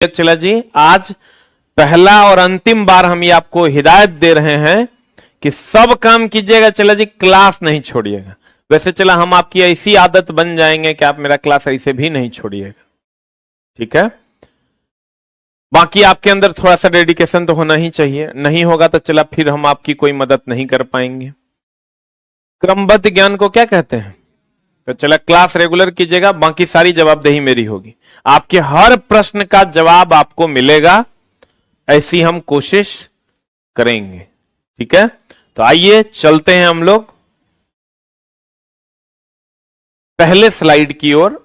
चला जी, आज पहला और अंतिम बार हम ये आपको हिदायत दे रहे हैं कि सब काम कीजिएगा। चला जी, क्लास नहीं छोड़िएगा। वैसे चला हम आपकी ऐसी आदत बन जाएंगे कि आप मेरा क्लास ऐसे भी नहीं छोड़िएगा, ठीक है। बाकी आपके अंदर थोड़ा सा डेडिकेशन तो होना ही चाहिए, नहीं होगा तो चला फिर हम आपकी कोई मदद नहीं कर पाएंगे। क्रमबद्ध ज्ञान को क्या कहते हैं? तो चला क्लास रेगुलर कीजिएगा, बाकी सारी जवाबदेही मेरी होगी। आपके हर प्रश्न का जवाब आपको मिलेगा, ऐसी हम कोशिश करेंगे, ठीक है। तो आइए चलते हैं हम लोग पहले स्लाइड की ओर।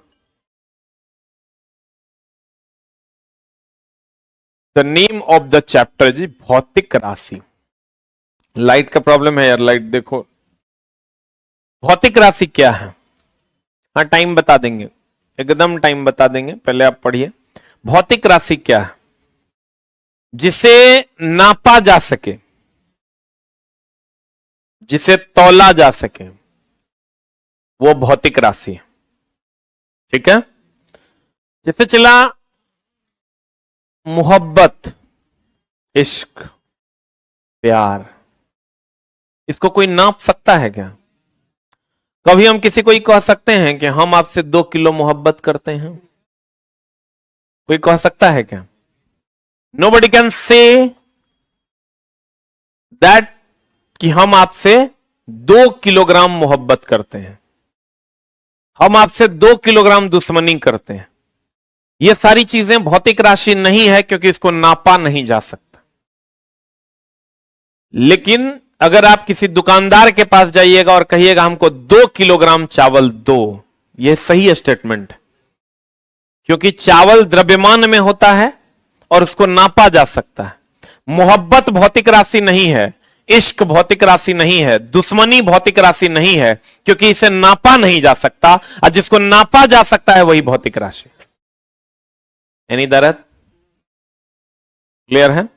The name of the chapter जी भौतिक राशि। लाइट का प्रॉब्लम है यार, लाइट देखो। भौतिक राशि क्या है? हाँ, टाइम बता देंगे, एकदम टाइम बता देंगे, पहले आप पढ़िए। भौतिक राशि क्या है? जिसे नापा जा सके, जिसे तौला जा सके, वो भौतिक राशि है, ठीक है। जैसे चला मोहब्बत, इश्क, प्यार, इसको कोई नाप सकता है क्या? कभी हम किसी को ही कह सकते हैं कि हम आपसे 2 किलो मोहब्बत करते हैं? कोई कह सकता है क्या? Nobody can say that कि हम आपसे 2 किलोग्राम मोहब्बत करते हैं, हम आपसे 2 किलोग्राम दुश्मनी करते हैं। ये सारी चीजें भौतिक राशि नहीं है, क्योंकि इसको नापा नहीं जा सकता। लेकिन अगर आप किसी दुकानदार के पास जाइएगा और कहिएगा हमको 2 किलोग्राम चावल दो, यह सही स्टेटमेंट है, क्योंकि चावल द्रव्यमान में होता है और उसको नापा जा सकता है। मोहब्बत भौतिक राशि नहीं है, इश्क भौतिक राशि नहीं है, दुश्मनी भौतिक राशि नहीं है, क्योंकि इसे नापा नहीं जा सकता, और जिसको नापा जा सकता है वही भौतिक राशि। एनी दरद क्लियर है?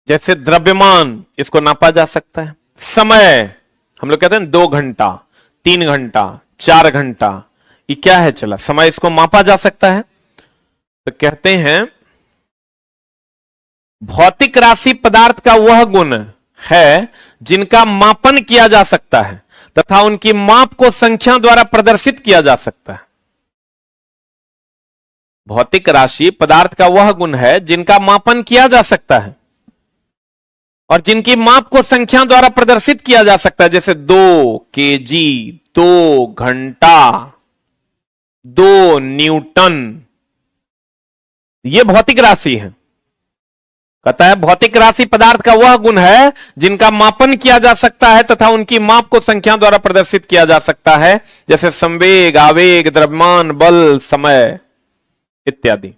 जैसे द्रव्यमान, इसको नापा जा सकता है। समय, हम लोग कहते हैं 2 घंटा, 3 घंटा, 4 घंटा, ये क्या है? चला समय, इसको मापा जा सकता है। तो कहते हैं भौतिक राशि पदार्थ का वह गुण है जिनका मापन किया जा सकता है तथा उनकी माप को संख्या द्वारा प्रदर्शित किया जा सकता है। भौतिक राशि पदार्थ का वह गुण है जिनका मापन किया जा सकता है और जिनकी माप को संख्या द्वारा प्रदर्शित किया जा सकता है। जैसे 2 केजी, 2 घंटा, 2 न्यूटन, यह भौतिक राशि है। कहता है भौतिक राशि पदार्थ का वह गुण है जिनका मापन किया जा सकता है तथा उनकी माप को संख्या द्वारा प्रदर्शित किया जा सकता है, जैसे संवेग, आवेग, द्रव्यमान, बल, समय इत्यादि,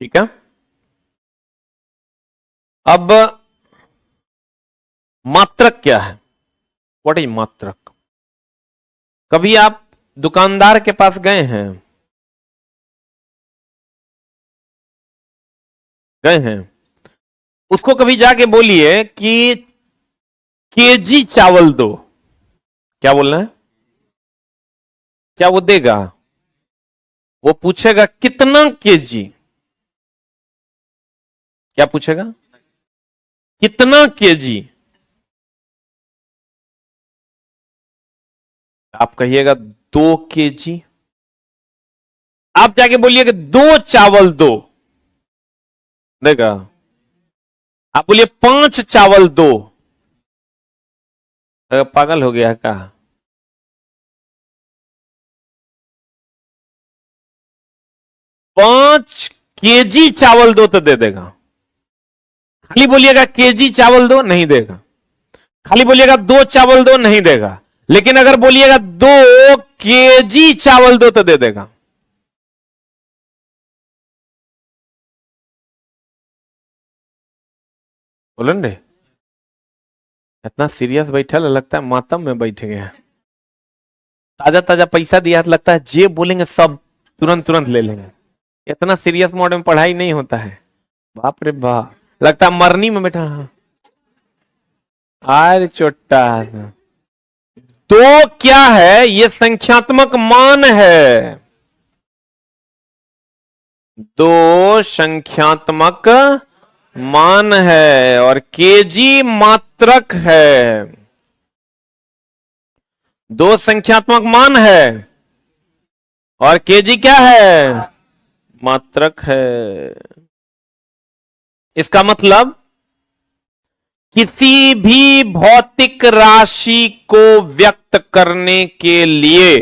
ठीक है। अब मात्रक क्या है? व्हाट इज मात्रक? कभी आप दुकानदार के पास गए हैं? गए हैं? उसको कभी जाके बोलिए कि केजी चावल दो, क्या बोलना है? क्या वो देगा? वो पूछेगा कितना केजी। क्या पूछेगा? कितना केजी। आप कहिएगा 2 केजी। आप जाके बोलिए कि 2 चावल दो, देगा? आप बोलिए 5 चावल दो, पागल हो गया क्या? 5 केजी चावल दो तो दे देगा। खाली बोलिएगा केजी चावल दो, नहीं देगा। खाली बोलिएगा 2 चावल दो, नहीं देगा। लेकिन अगर बोलिएगा 2 केजी चावल दो तो दे देगा। बोलन रे, इतना सीरियस बैठा लगता है मातम में बैठ गया। ताजा ताजा पैसा दिया तो लगता है जे बोलेंगे सब तुरंत तुरंत ले लेंगे। इतना सीरियस मोड में पढ़ाई नहीं होता है। बाप रे बाप, लगता है मरनी में बैठा। अरे चोट्टा, 2 क्या है? ये संख्यात्मक मान है। दो संख्यात्मक मान है और केजी मात्रक है। दो संख्यात्मक मान है और केजी क्या है? मात्रक है। इसका मतलब किसी भी भौतिक राशि को व्यक्त करने के लिए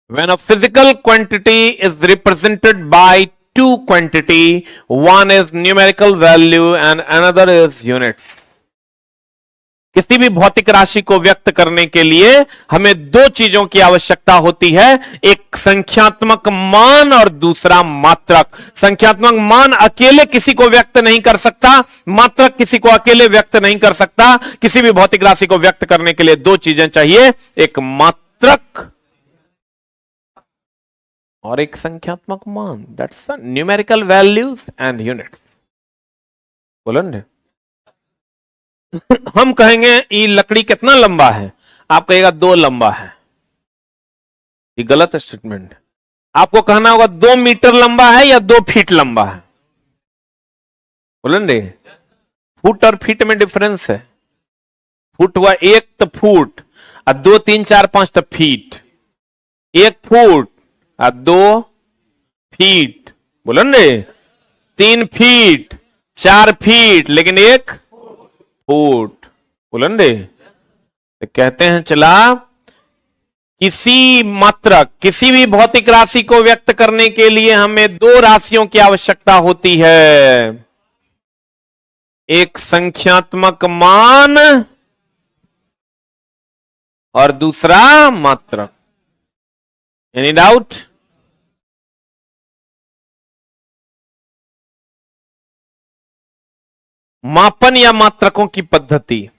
when a physical quantity is represented by two quantity, one is numerical value and another is units. किसी भी भौतिक राशि को व्यक्त करने के लिए हमें दो चीजों की आवश्यकता होती है, एक संख्यात्मक मान और दूसरा मात्रक। संख्यात्मक मान अकेले किसी को व्यक्त नहीं कर सकता, मात्रक किसी को अकेले व्यक्त नहीं कर सकता। किसी भी भौतिक राशि को व्यक्त करने के लिए दो चीजें चाहिए, एक मात्रक और एक संख्यात्मक मान। That's numerical values and units. बोलो ना। हम कहेंगे ये लकड़ी कितना लंबा है, आप कहेगा 2 लंबा है। ये गलत स्टेटमेंट। आपको कहना होगा 2 मीटर लंबा है या 2 फीट लंबा है। बोलेंगे फुट और फीट में डिफरेंस है। फुट हुआ 1 तो फुट और 2 3 4 5 तो फीट। 1 फुट और 2 फीट। बोलेंगे 3 फीट 4 फीट लेकिन 1 फुट। बोलेंगे कहते हैं चला किसी मात्रक, किसी भी भौतिक राशि को व्यक्त करने के लिए हमें दो राशियों की आवश्यकता होती है, एक संख्यात्मक मान और दूसरा मात्रक। Any doubt? मापन या मात्रकों की पद्धति,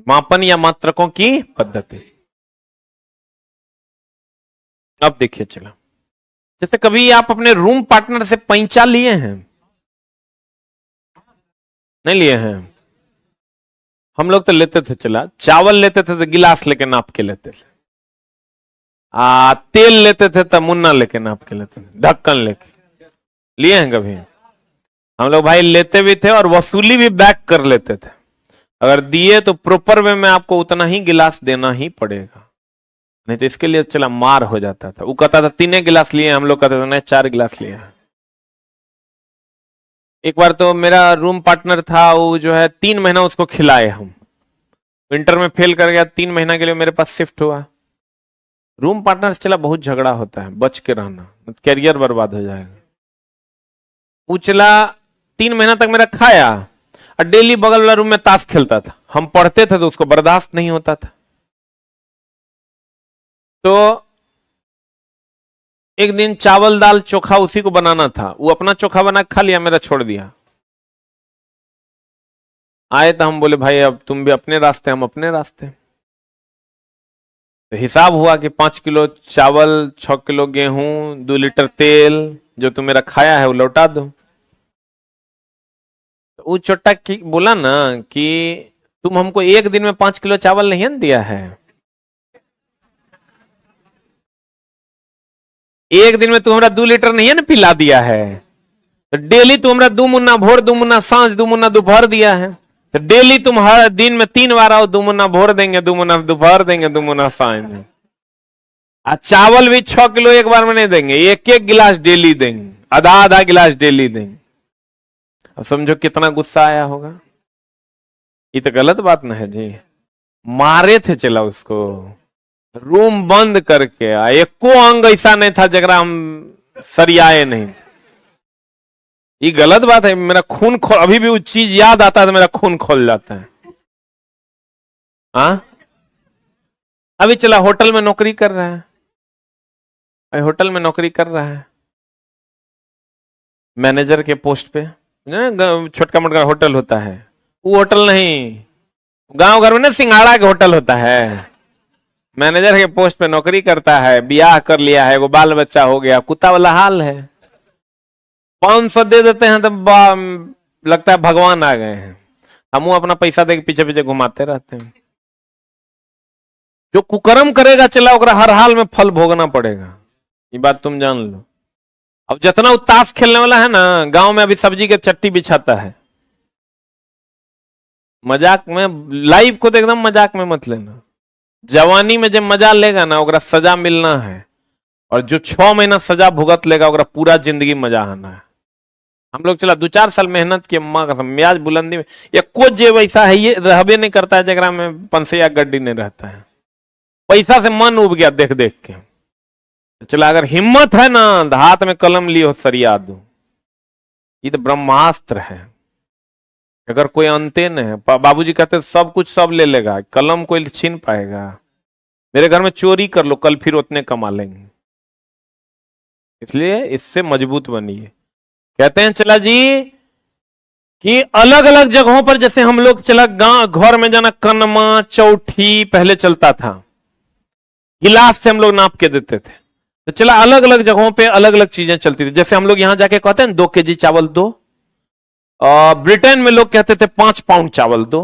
मापन या मात्रकों की पद्धति। अब देखिए चला, जैसे कभी आप अपने रूम पार्टनर से पैंचा लिए हैं? नहीं लिए हैं? हम लोग तो लेते थे, चला चावल लेते थे तो गिलास लेके नाप के लेते थे, तेल लेते थे तो मुन्ना लेके नाप के लेते थे, ढक्कन लेके। लिए हैं कभी? हम लोग भाई लेते भी थे और वसूली भी बैक कर लेते थे। अगर दिए तो प्रॉपर वे में आपको उतना ही गिलास देना ही पड़ेगा, नहीं तो इसके लिए चला मार हो जाता था। वो कहता था 3 गिलास लिए, हम लोग कहते थे नहीं 4 गिलास लिए। एक बार तो मेरा रूम पार्टनर था, वो जो है 3 महीना उसको खिलाए हम। विंटर में फेल कर गया, 3 महीना के लिए मेरे पास शिफ्ट हुआ। रूम पार्टनर से चला बहुत झगड़ा होता है, बच के रहना, कैरियर बर्बाद हो जाएगा। वो चला 3 महीना तक मेरा खाया और डेली बगल वाला रूम में ताश खेलता था। हम पढ़ते थे तो उसको बर्दाश्त नहीं होता था। तो एक दिन चावल दाल चोखा उसी को बनाना था, वो अपना चोखा बना खा लिया, मेरा छोड़ दिया। आए तो हम बोले भाई अब तुम भी अपने रास्ते, हम अपने रास्ते। तो हिसाब हुआ कि 5 किलो चावल, 6 किलो गेहूं, 2 लीटर तेल जो तुम मेरा खाया है वो लौटा दो। तो वो छोटा बोला ना कि तुम हमको एक दिन में 5 किलो चावल नहीं दिया है, एक दिन में तू हमरा 2 लीटर नहीं है ना पिला दिया है। तो डेली तू हमरा 2 मुन्ना भोर, 2 मुन्ना सांझ, 2 मुन्ना दोपहर दिया है। तो डेली तुम हर दिन में 3 बार आओ, 2 मुन्ना भोर देंगे, 2 मुन्ना दोपहर देंगे, 2 मुन्ना सांझ देंगे। चावल भी 6 किलो एक बार में नहीं देंगे, 1-1 गिलास डेली देंगे, आधा गिलास डेली देंगे। अब समझो कितना गुस्सा आया होगा। ये तो गलत बात ना है जी। मारे थे चला उसको, रूम बंद करके। एको अंग ऐसा नहीं था जगरा हम सरियाए नहीं। ये गलत बात है। मेरा खून खोल, अभी भी वो चीज याद आता है तो मेरा खून खोल जाता है। हाँ, अभी चला होटल में नौकरी कर रहा है, होटल में नौकरी कर रहा है मैनेजर के पोस्ट पे। छोटका मोटका होटल होता है, वो होटल नहीं, गांव घर में ना सिंघाड़ा के होटल होता है। मैनेजर के पोस्ट पे नौकरी करता है, ब्याह कर लिया है, वो बाल बच्चा हो गया, कुत्ता वाला हाल है। 500 दे देते हैं तो लगता है भगवान आ गए हैं। हम अपना पैसा दे के पीछे पीछे घुमाते रहते हैं। जो कुकर्म करेगा चला ओकरा हर हाल में फल भोगना पड़ेगा, ये बात तुम जान लो। अब जितना ताश खेलने वाला है ना गांव में, अभी सब्जी के चट्टी बिछाता है। मजाक में, लाइफ को तो एकदम मजाक में मत लेना। जवानी में जब मजा लेगा ना ओकरा सजा मिलना है, और जो 6 महीना सजा भुगत लेगा ओकरा पूरा जिंदगी मजा आना है। हम लोग चला 2-4 साल मेहनत किए, अम्मा का म्याज बुलंदी में, या कुछ जे वैसा है ये रहबे नहीं करता है जगह में पंसे या गड्डी नहीं रहता है। पैसा से मन उब गया देख देख के। चला अगर हिम्मत है ना तो हाथ में कलम लियो सरिया दो, ये तो ब्रह्मास्त्र है। अगर कोई अंते न है, बाबूजी कहते सब कुछ सब ले लेगा, कलम कोई छीन पाएगा। मेरे घर में चोरी कर लो, कल फिर उतने कमा लेंगे। इसलिए इससे मजबूत बनिए। कहते हैं चला जी कि अलग अलग जगहों पर, जैसे हम लोग चला गांव घर में जाना, कनमा चौठी पहले चलता था, गिलास से हम लोग नाप के देते थे। तो चला अलग अलग जगहों पे अलग अलग चीजें चलती थी। जैसे हम लोग यहां जाके कहते हैं 2 केजी चावल दो, ब्रिटेन में लोग कहते थे 5 पाउंड चावल दो।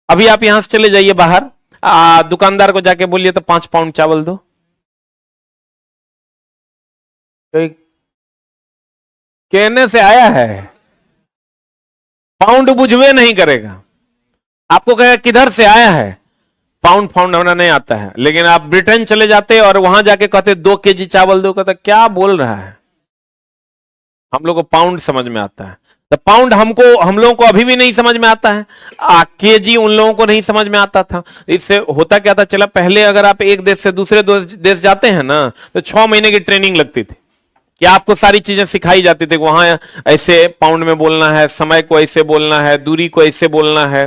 अभी आप यहां से चले जाइए बाहर, दुकानदार को जाके बोलिए तो 5 पाउंड चावल दो, तो कहने से आया है, पाउंड बुझवे नहीं करेगा। आपको कहेगा किधर से आया है, पाउंड फाउंड होना नहीं आता है। लेकिन आप ब्रिटेन चले जाते और वहां जाके कहते 2 केजी चावल दो, कहते क्या बोल रहा है। हम लोग को पाउंड समझ में आता है, तो पाउंड हम लोगों को अभी भी नहीं समझ में आता है। केजी उन लोगों को नहीं समझ में आता था। इससे होता क्या था, चला पहले अगर आप एक देश से दूसरे देश जाते हैं ना, तो 6 महीने की ट्रेनिंग लगती थी कि आपको सारी चीजें सिखाई जाती थी। वहां ऐसे पाउंड में बोलना है, समय को ऐसे बोलना है, दूरी को ऐसे बोलना है।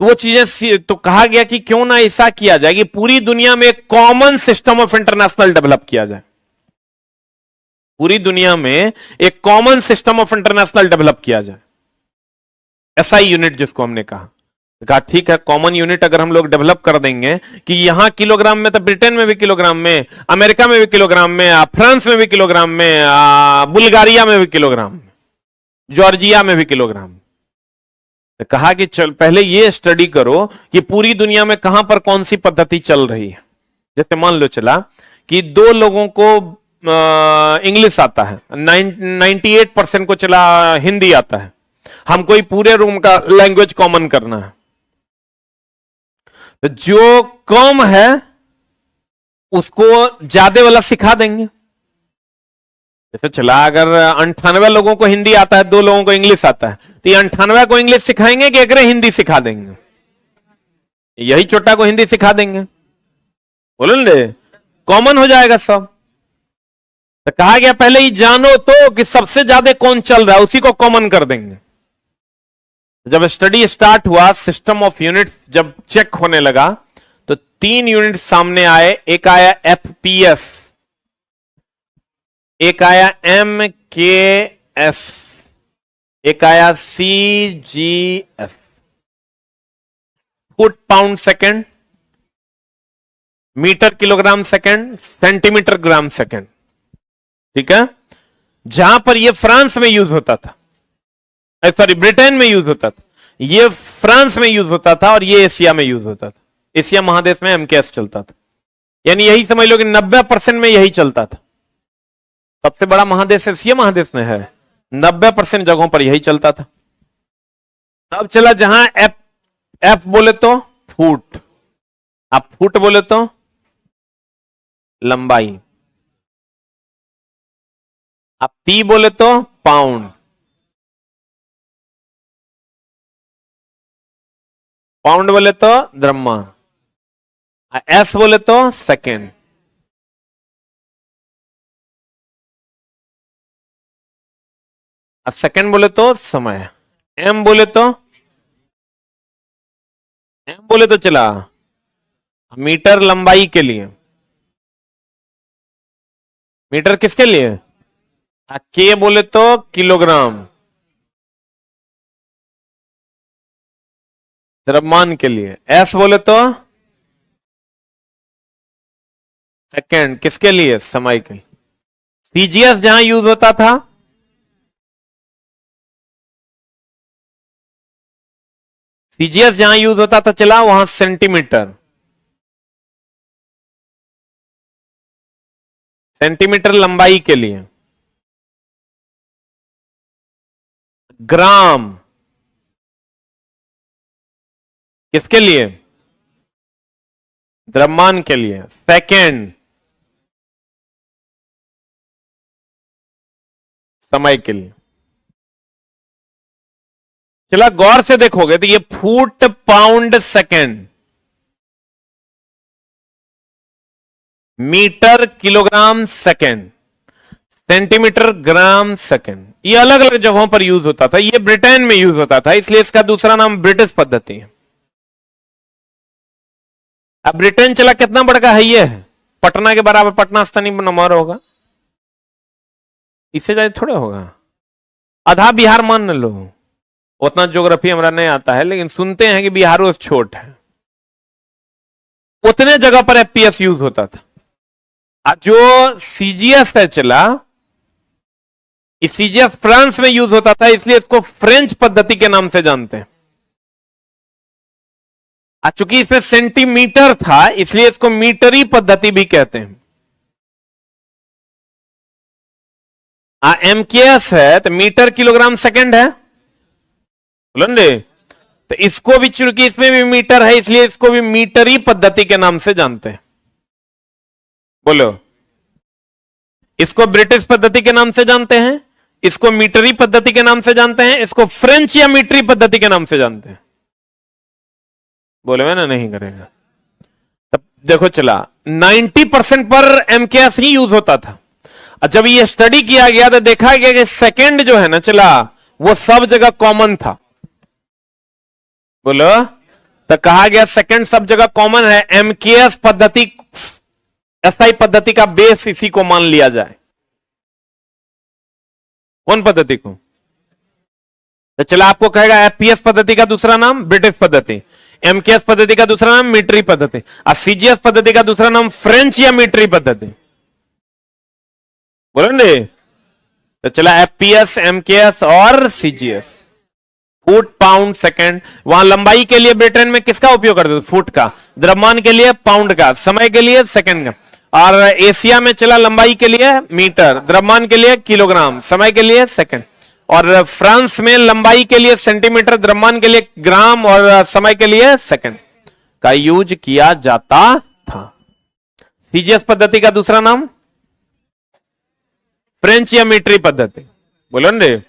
वो चीजें तो कहा गया कि क्यों ना ऐसा किया जाए कि पूरी दुनिया में एक common system of international develop किया जाए। पूरी दुनिया में एक common system of international develop किया जाए, एसआई यूनिट जिसको हमने कहा ठीक है, कॉमन यूनिट अगर हम लोग डेवलप कर देंगे कि यहां किलोग्राम में, तो ब्रिटेन में भी किलोग्राम में, अमेरिका में भी किलोग्राम में, फ्रांस में भी किलोग्राम में, बुल्गारिया में भी किलोग्राम में, जॉर्जिया में भी किलोग्राम में। तो कहा कि चल पहले ये स्टडी करो कि पूरी दुनिया में कहां पर कौन सी पद्धति चल रही है। जैसे मान लो चला कि 2 लोगों को इंग्लिश आता है, 98% को चला हिंदी आता है, हमको ही पूरे रूम का लैंग्वेज कॉमन करना है। तो जो कम है उसको ज्यादा वाला सिखा देंगे। जैसे चला अगर 98 लोगों को हिंदी आता है, 2 लोगों को इंग्लिश आता है, तो ये 98 को इंग्लिश सिखाएंगे कि एक हिंदी सिखा देंगे? यही छोटा को हिंदी सिखा देंगे। बोलो ले, कॉमन हो जाएगा सब। तो कहा गया पहले ही जानो तो कि सबसे ज्यादा कौन चल रहा है, उसी को कॉमन कर देंगे। जब स्टडी स्टार्ट हुआ, सिस्टम ऑफ यूनिट्स जब चेक होने लगा, तो 3 यूनिट सामने आए। एक आया एफपीएस, एक आया एमकेएस, एक आया CGS, foot pound second, metre kilogram second, centimetre gram second. ठीक है, जहां पर यह फ्रांस में यूज होता था, सॉरी ब्रिटेन में यूज होता था, ये फ्रांस में यूज होता था, और ये एशिया में यूज होता था। एशिया महादेश में एमकेएस चलता था। यानी यही समझ लो कि 90% में यही चलता था। सबसे बड़ा महादेश एशिया महादेश में है, 90% जगहों पर यही चलता था। अब चला जहां एफ बोले तो फुट, आप फुट बोले तो लंबाई, आप पी बोले तो पाउंड, पाउंड बोले तो द्रव्यमान, एस बोले तो सेकेंड, सेकेंड बोले तो समय, एम बोले तो चला मीटर लंबाई के लिए, मीटर किसके लिए, के बोले तो किलोग्राम, द्रव्यमान के लिए, एस बोले तो सेकेंड, किसके लिए, समय के लिए। सीजीएस जहां यूज होता था, सीजीएस जहां यूज होता था चला वहां सेंटीमीटर, सेंटीमीटर लंबाई के लिए। ग्राम किसके लिए? द्रव्यमान के लिए। सेकेंड समय के लिए। चला गौर से देखोगे तो ये foot pound second, metre kilogram second, centimetre gram second, ये अलग अलग जगहों पर यूज होता था। ये ब्रिटेन में यूज होता था, इसलिए इसका दूसरा नाम ब्रिटिश पद्धति है। अब ब्रिटेन चला कितना बड़ा का है? ये है पटना के बराबर, पटना स्तनी नंबर होगा, इससे ज्यादा थोड़ा होगा। आधा बिहार मान लो, उतना ज्योग्राफी हमारा नहीं आता है, लेकिन सुनते हैं कि बिहार उस छोट है। उतने जगह पर एफपीएस यूज होता था। जो सीजीएस है चला, सीजीएस फ्रांस में यूज होता था, इसलिए इसको फ्रेंच पद्धति के नाम से जानते हैं। चूंकि इसमें सेंटीमीटर था, इसलिए इसको मीटरी पद्धति भी कहते हैं। एमकेएस है तो मीटर किलोग्राम सेकंड है, बोलो तो इसको भी, चूंकि इसमें भी मीटर है, इसलिए इसको भी मीटरी पद्धति के नाम से जानते हैं। बोलो, इसको ब्रिटिश पद्धति के नाम से जानते हैं, इसको मीटरी पद्धति के नाम से जानते हैं, इसको फ्रेंच या मीटरी पद्धति के नाम से जानते हैं। बोले मैं ना नहीं करेगा। तब देखो चला 90% पर एमकेएस ही यूज होता था। जब ये स्टडी किया गया तो देखा गया कि सेकंड जो है ना चला, वो सब जगह कॉमन था। बोलो, तो कहा गया सेकंड सब जगह कॉमन है, एमकेएस पद्धति, एसआई पद्धति का बेस इसी को मान लिया जाए। कौन पद्धति को? तो चला आपको कहेगा एफपीएस पद्धति का दूसरा नाम ब्रिटिश पद्धति, एमकेएस पद्धति का दूसरा नाम मीटरी पद्धति, और सीजीएस पद्धति का दूसरा नाम फ्रेंच या मीटरी पद्धति। बोलेंगे तो चला एफपीएस, एमकेएस और सीजीएस। Foot pound second. वहां लंबाई के लिए ब्रिटेन में किसका उपयोग करते थे? फुट का। द्रव्यमान के लिए पाउंड का, समय के लिए सेकंड का। और एशिया में चला लंबाई के लिए मीटर, द्रव्यमान के लिए किलोग्राम, समय के लिए सेकंड। और फ्रांस में लंबाई के लिए सेंटीमीटर, द्रव्यमान के लिए ग्राम और समय के लिए सेकंड का यूज किया जाता था। सीजीएस पद्धति का दूसरा नाम फ्रेंच या मीटरी पद्धति। बोलो रे।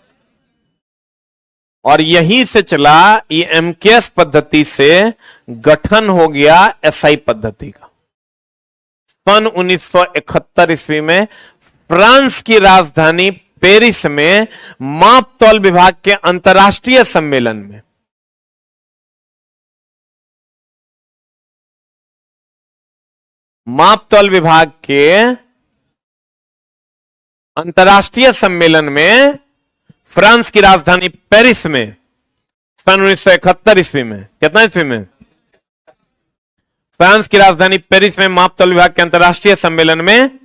और यहीं से चला ये एमकेएस पद्धति से गठन हो गया एसआई पद्धति का। सन 1971 ईस्वी में फ्रांस की राजधानी पेरिस में मापतौल विभाग के अंतर्राष्ट्रीय सम्मेलन में मापतौल विभाग के अंतर्राष्ट्रीय सम्मेलन में फ्रांस की राजधानी पेरिस में सन 1971 ईस्वी में, कितना ईस्वी में? फ्रांस की राजधानी पेरिस में मापतौल विभाग के अंतर्राष्ट्रीय सम्मेलन में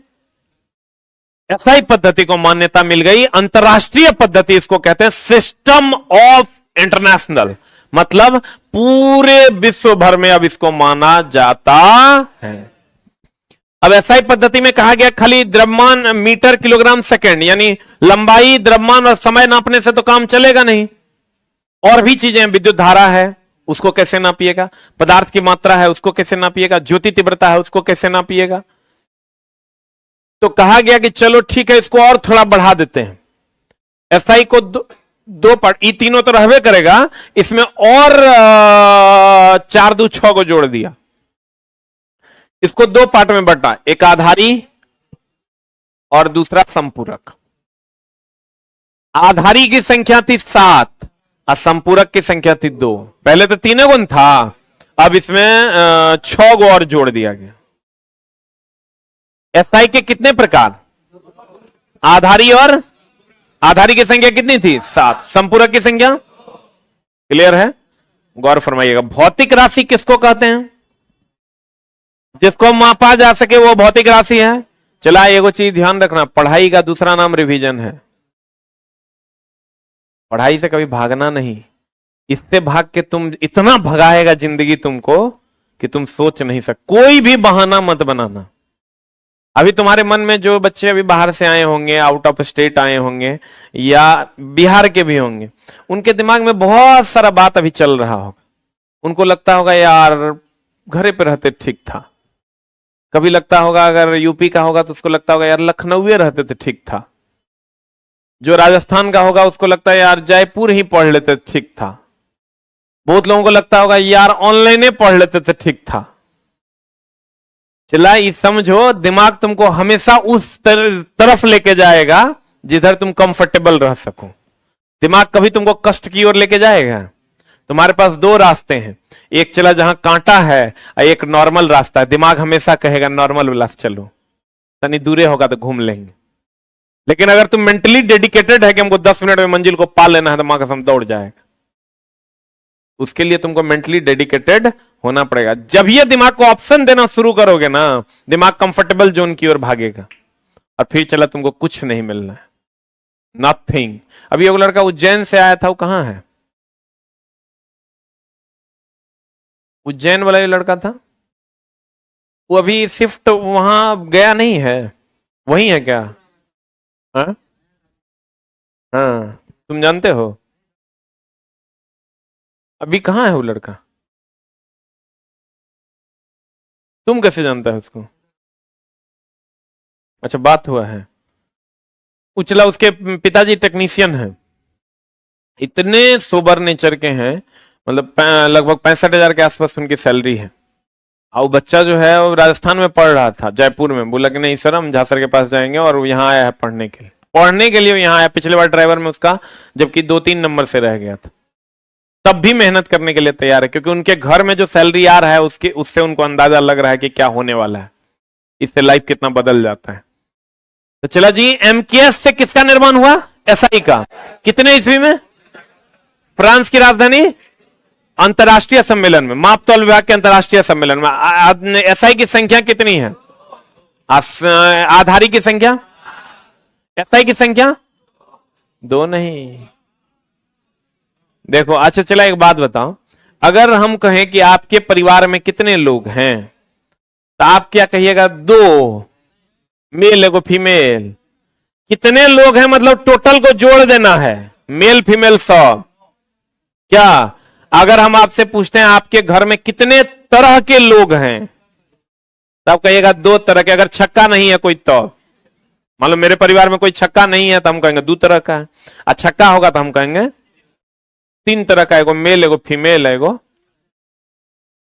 एसआई पद्धति को मान्यता मिल गई। अंतर्राष्ट्रीय पद्धति इसको कहते हैं सिस्टम ऑफ इंटरनेशनल, मतलब पूरे विश्व भर में अब इसको माना जाता है। अब एसआई पद्धति में कहा गया खाली द्रव्यमान, मीटर किलोग्राम सेकंड, यानी लंबाई, द्रव्यमान और समय नापने से तो काम चलेगा नहीं। और भी चीजें, विद्युत धारा है उसको कैसे नापिएगा, पदार्थ की मात्रा है उसको कैसे नापिएगा, ज्योति तीव्रता है उसको कैसे नापिएगा। तो कहा गया कि चलो ठीक है, इसको और थोड़ा बढ़ा देते हैं। एसआई को दो पार्ट, ई तीनों तो रहबे करेगा, इसमें और 4 दूनी 6 को जोड़ दिया। इसको 2 पार्ट में बांटा, एक आधारी और दूसरा संपूरक। आधारी की संख्या थी 7 और संपूरक की संख्या थी 2। पहले तो 3 गुण था, अब इसमें 6 गो और जोड़ दिया गया। एसआई के कितने प्रकार? आधारी, और आधारी की संख्या कितनी थी? 7। संपूरक की संख्या, क्लियर है? गौर फरमाइएगा। भौतिक राशि किसको कहते हैं? जिसको मापा जा सके वो भौतिक राशि है। चला एगो चीज ध्यान रखना, पढ़ाई का दूसरा नाम रिवीजन है। पढ़ाई से कभी भागना नहीं, इससे भाग के तुम इतना भगाएगा जिंदगी तुमको कि तुम सोच नहीं सकते। कोई भी बहाना मत बनाना। अभी तुम्हारे मन में जो बच्चे अभी बाहर से आए होंगे, आउट ऑफ स्टेट आए होंगे, या बिहार के भी होंगे, उनके दिमाग में बहुत सारा बात अभी चल रहा होगा। उनको लगता होगा यार घरे पे रहते ठीक था। कभी लगता होगा, अगर यूपी का होगा तो उसको लगता होगा यार लखनऊ रहते थे ठीक था। जो राजस्थान का होगा उसको लगता है यार जयपुर ही पढ़ लेते ठीक था। बहुत लोगों को लगता होगा यार ऑनलाइन पढ़ लेते थे ठीक था। चला ये समझो, दिमाग तुमको हमेशा उस तरफ लेके जाएगा जिधर तुम कंफर्टेबल रह सको। दिमाग कभी तुमको कष्ट की ओर लेके जाएगा? तुम्हारे पास दो रास्ते हैं, एक चला जहां कांटा है और एक नॉर्मल रास्ता है। दिमाग हमेशा कहेगा नॉर्मल वाला चलो, तनी दूरे होगा तो घूम लेंगे। लेकिन अगर तुम मेंटली डेडिकेटेड है कि हमको 10 मिनट में मंजिल को पा लेना है, तो दिमाग हम दौड़ जाएगा। उसके लिए तुमको मेंटली डेडिकेटेड होना पड़ेगा। जब ये दिमाग को ऑप्शन देना शुरू करोगे ना, दिमाग कंफर्टेबल जोन की ओर भागेगा और फिर चला तुमको कुछ नहीं मिलना है, नथिंग। अभी एक लड़का उज्जैन से आया था, वो कहां है? उज्जैन वाला ये लड़का था, वो अभी शिफ्ट वहां गया नहीं है, वही है क्या? हाँ हाँ, तुम जानते हो अभी कहाँ है वो लड़का? तुम कैसे जानता है उसको? अच्छा, बात हुआ है। उचला उसके पिताजी टेक्नीशियन हैं, इतने सोबर नेचर के हैं, मतलब लगभग 65,000 के आसपास उनकी सैलरी है। और बच्चा जो है वो राजस्थान में पढ़ रहा था, जयपुर में। बोला कि नहीं सर, हम झांसर के पास जाएंगे, और वो यहाँ आया है पढ़ने के लिए। पढ़ने के लिए यहाँ आया, पिछले बार ड्राइवर में उसका जबकि 2-3 नंबर से रह गया था, तब भी मेहनत करने के लिए तैयार है, क्योंकि उनके घर में जो सैलरी आ रहा है उससे उनको अंदाजा लग रहा है कि क्या होने वाला है, इससे लाइफ कितना बदल जाता है। तो चला जी, एमकेएस से किसका निर्माण हुआ? एसआई का। कितने ईस्वी में? फ्रांस की राजधानी अंतरराष्ट्रीय सम्मेलन में, माप तौल विभाग के अंतरराष्ट्रीय सम्मेलन में। एसआई की संख्या कितनी है? आधारी की संख्या? एसआई की संख्या 2 नहीं। देखो, अच्छा चला एक बात बताओ, अगर हम कहें कि आपके परिवार में कितने लोग हैं, तो आप क्या कहिएगा? 2, मेल एगो फीमेल। कितने लोग हैं मतलब टोटल को जोड़ देना है, मेल फीमेल सब। क्या अगर हम आपसे पूछते हैं आपके घर में कितने तरह के लोग हैं, तब कहिएगा 2 तरह के। अगर छक्का नहीं है कोई, तो मान लो मेरे परिवार में कोई छक्का नहीं है, तो हम कहेंगे 2 तरह का है। और छक्का होगा तो हम कहेंगे 3 तरह का, एगो मेल एगो फीमेल है, एगो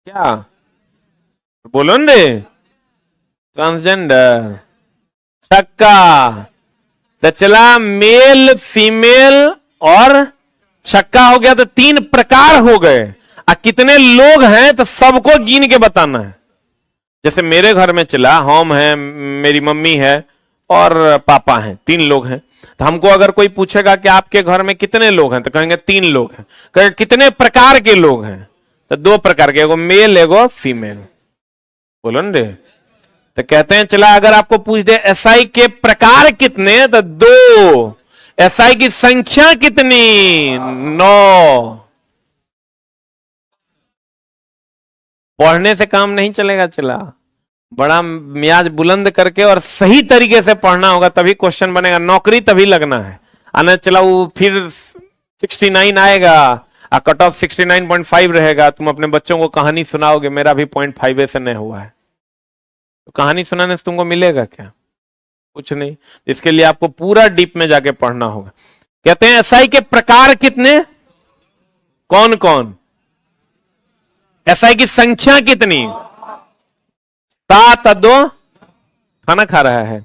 क्या बोलो न रे, ट्रांसजेंडर। छक्का तो चला, मेल फीमेल और छक्का हो गया, तो 3 प्रकार हो गए। और कितने लोग हैं तो सबको गिन के बताना है। जैसे मेरे घर में चला, हम हैं, मेरी मम्मी है और पापा हैं, 3 लोग हैं। तो हमको अगर कोई पूछेगा कि आपके घर में कितने लोग हैं, तो कहेंगे 3 लोग हैं। कहेंगे कितने प्रकार के लोग हैं, तो 2 प्रकार के, एगो मेल एगो फीमेल। बोलो न रे। तो कहते हैं चला, अगर आपको पूछ दे एसआई के प्रकार कितने, तो 2। एसआई की संख्या कितनी? 9। पढ़ने से काम नहीं चलेगा। चला, बड़ा मियाज बुलंद करके और सही तरीके से पढ़ना होगा, तभी क्वेश्चन बनेगा। नौकरी तभी लगना है। आना चला, वो फिर 69 आएगा और कट ऑफ 69.5 रहेगा। तुम अपने बच्चों को कहानी सुनाओगे, मेरा भी 0.5 से नहीं हुआ है, तो कहानी सुनाने से तुमको मिलेगा क्या? कुछ नहीं। इसके लिए आपको पूरा डीप में जाके पढ़ना होगा। कहते हैं एसआई के प्रकार कितने? कौन कौन? एसआई की संख्या कितनी? 7 और 2 खाना खा रहा है।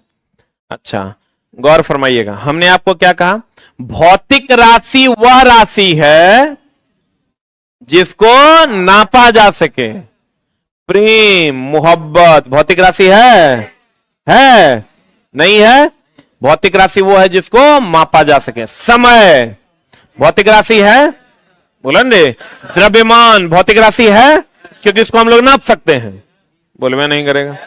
अच्छा, गौर फरमाइएगा, हमने आपको क्या कहा? भौतिक राशि वह राशि है जिसको नापा जा सके। प्रेम, मोहब्बत भौतिक राशि है? नहीं है। भौतिक राशि वो है जिसको मापा जा सके। समय भौतिक राशि है, बोलो न रे। द्रव्यमान भौतिक राशि है, क्योंकि इसको हम लोग नाप सकते हैं। बोलो, मैं नहीं करेगा।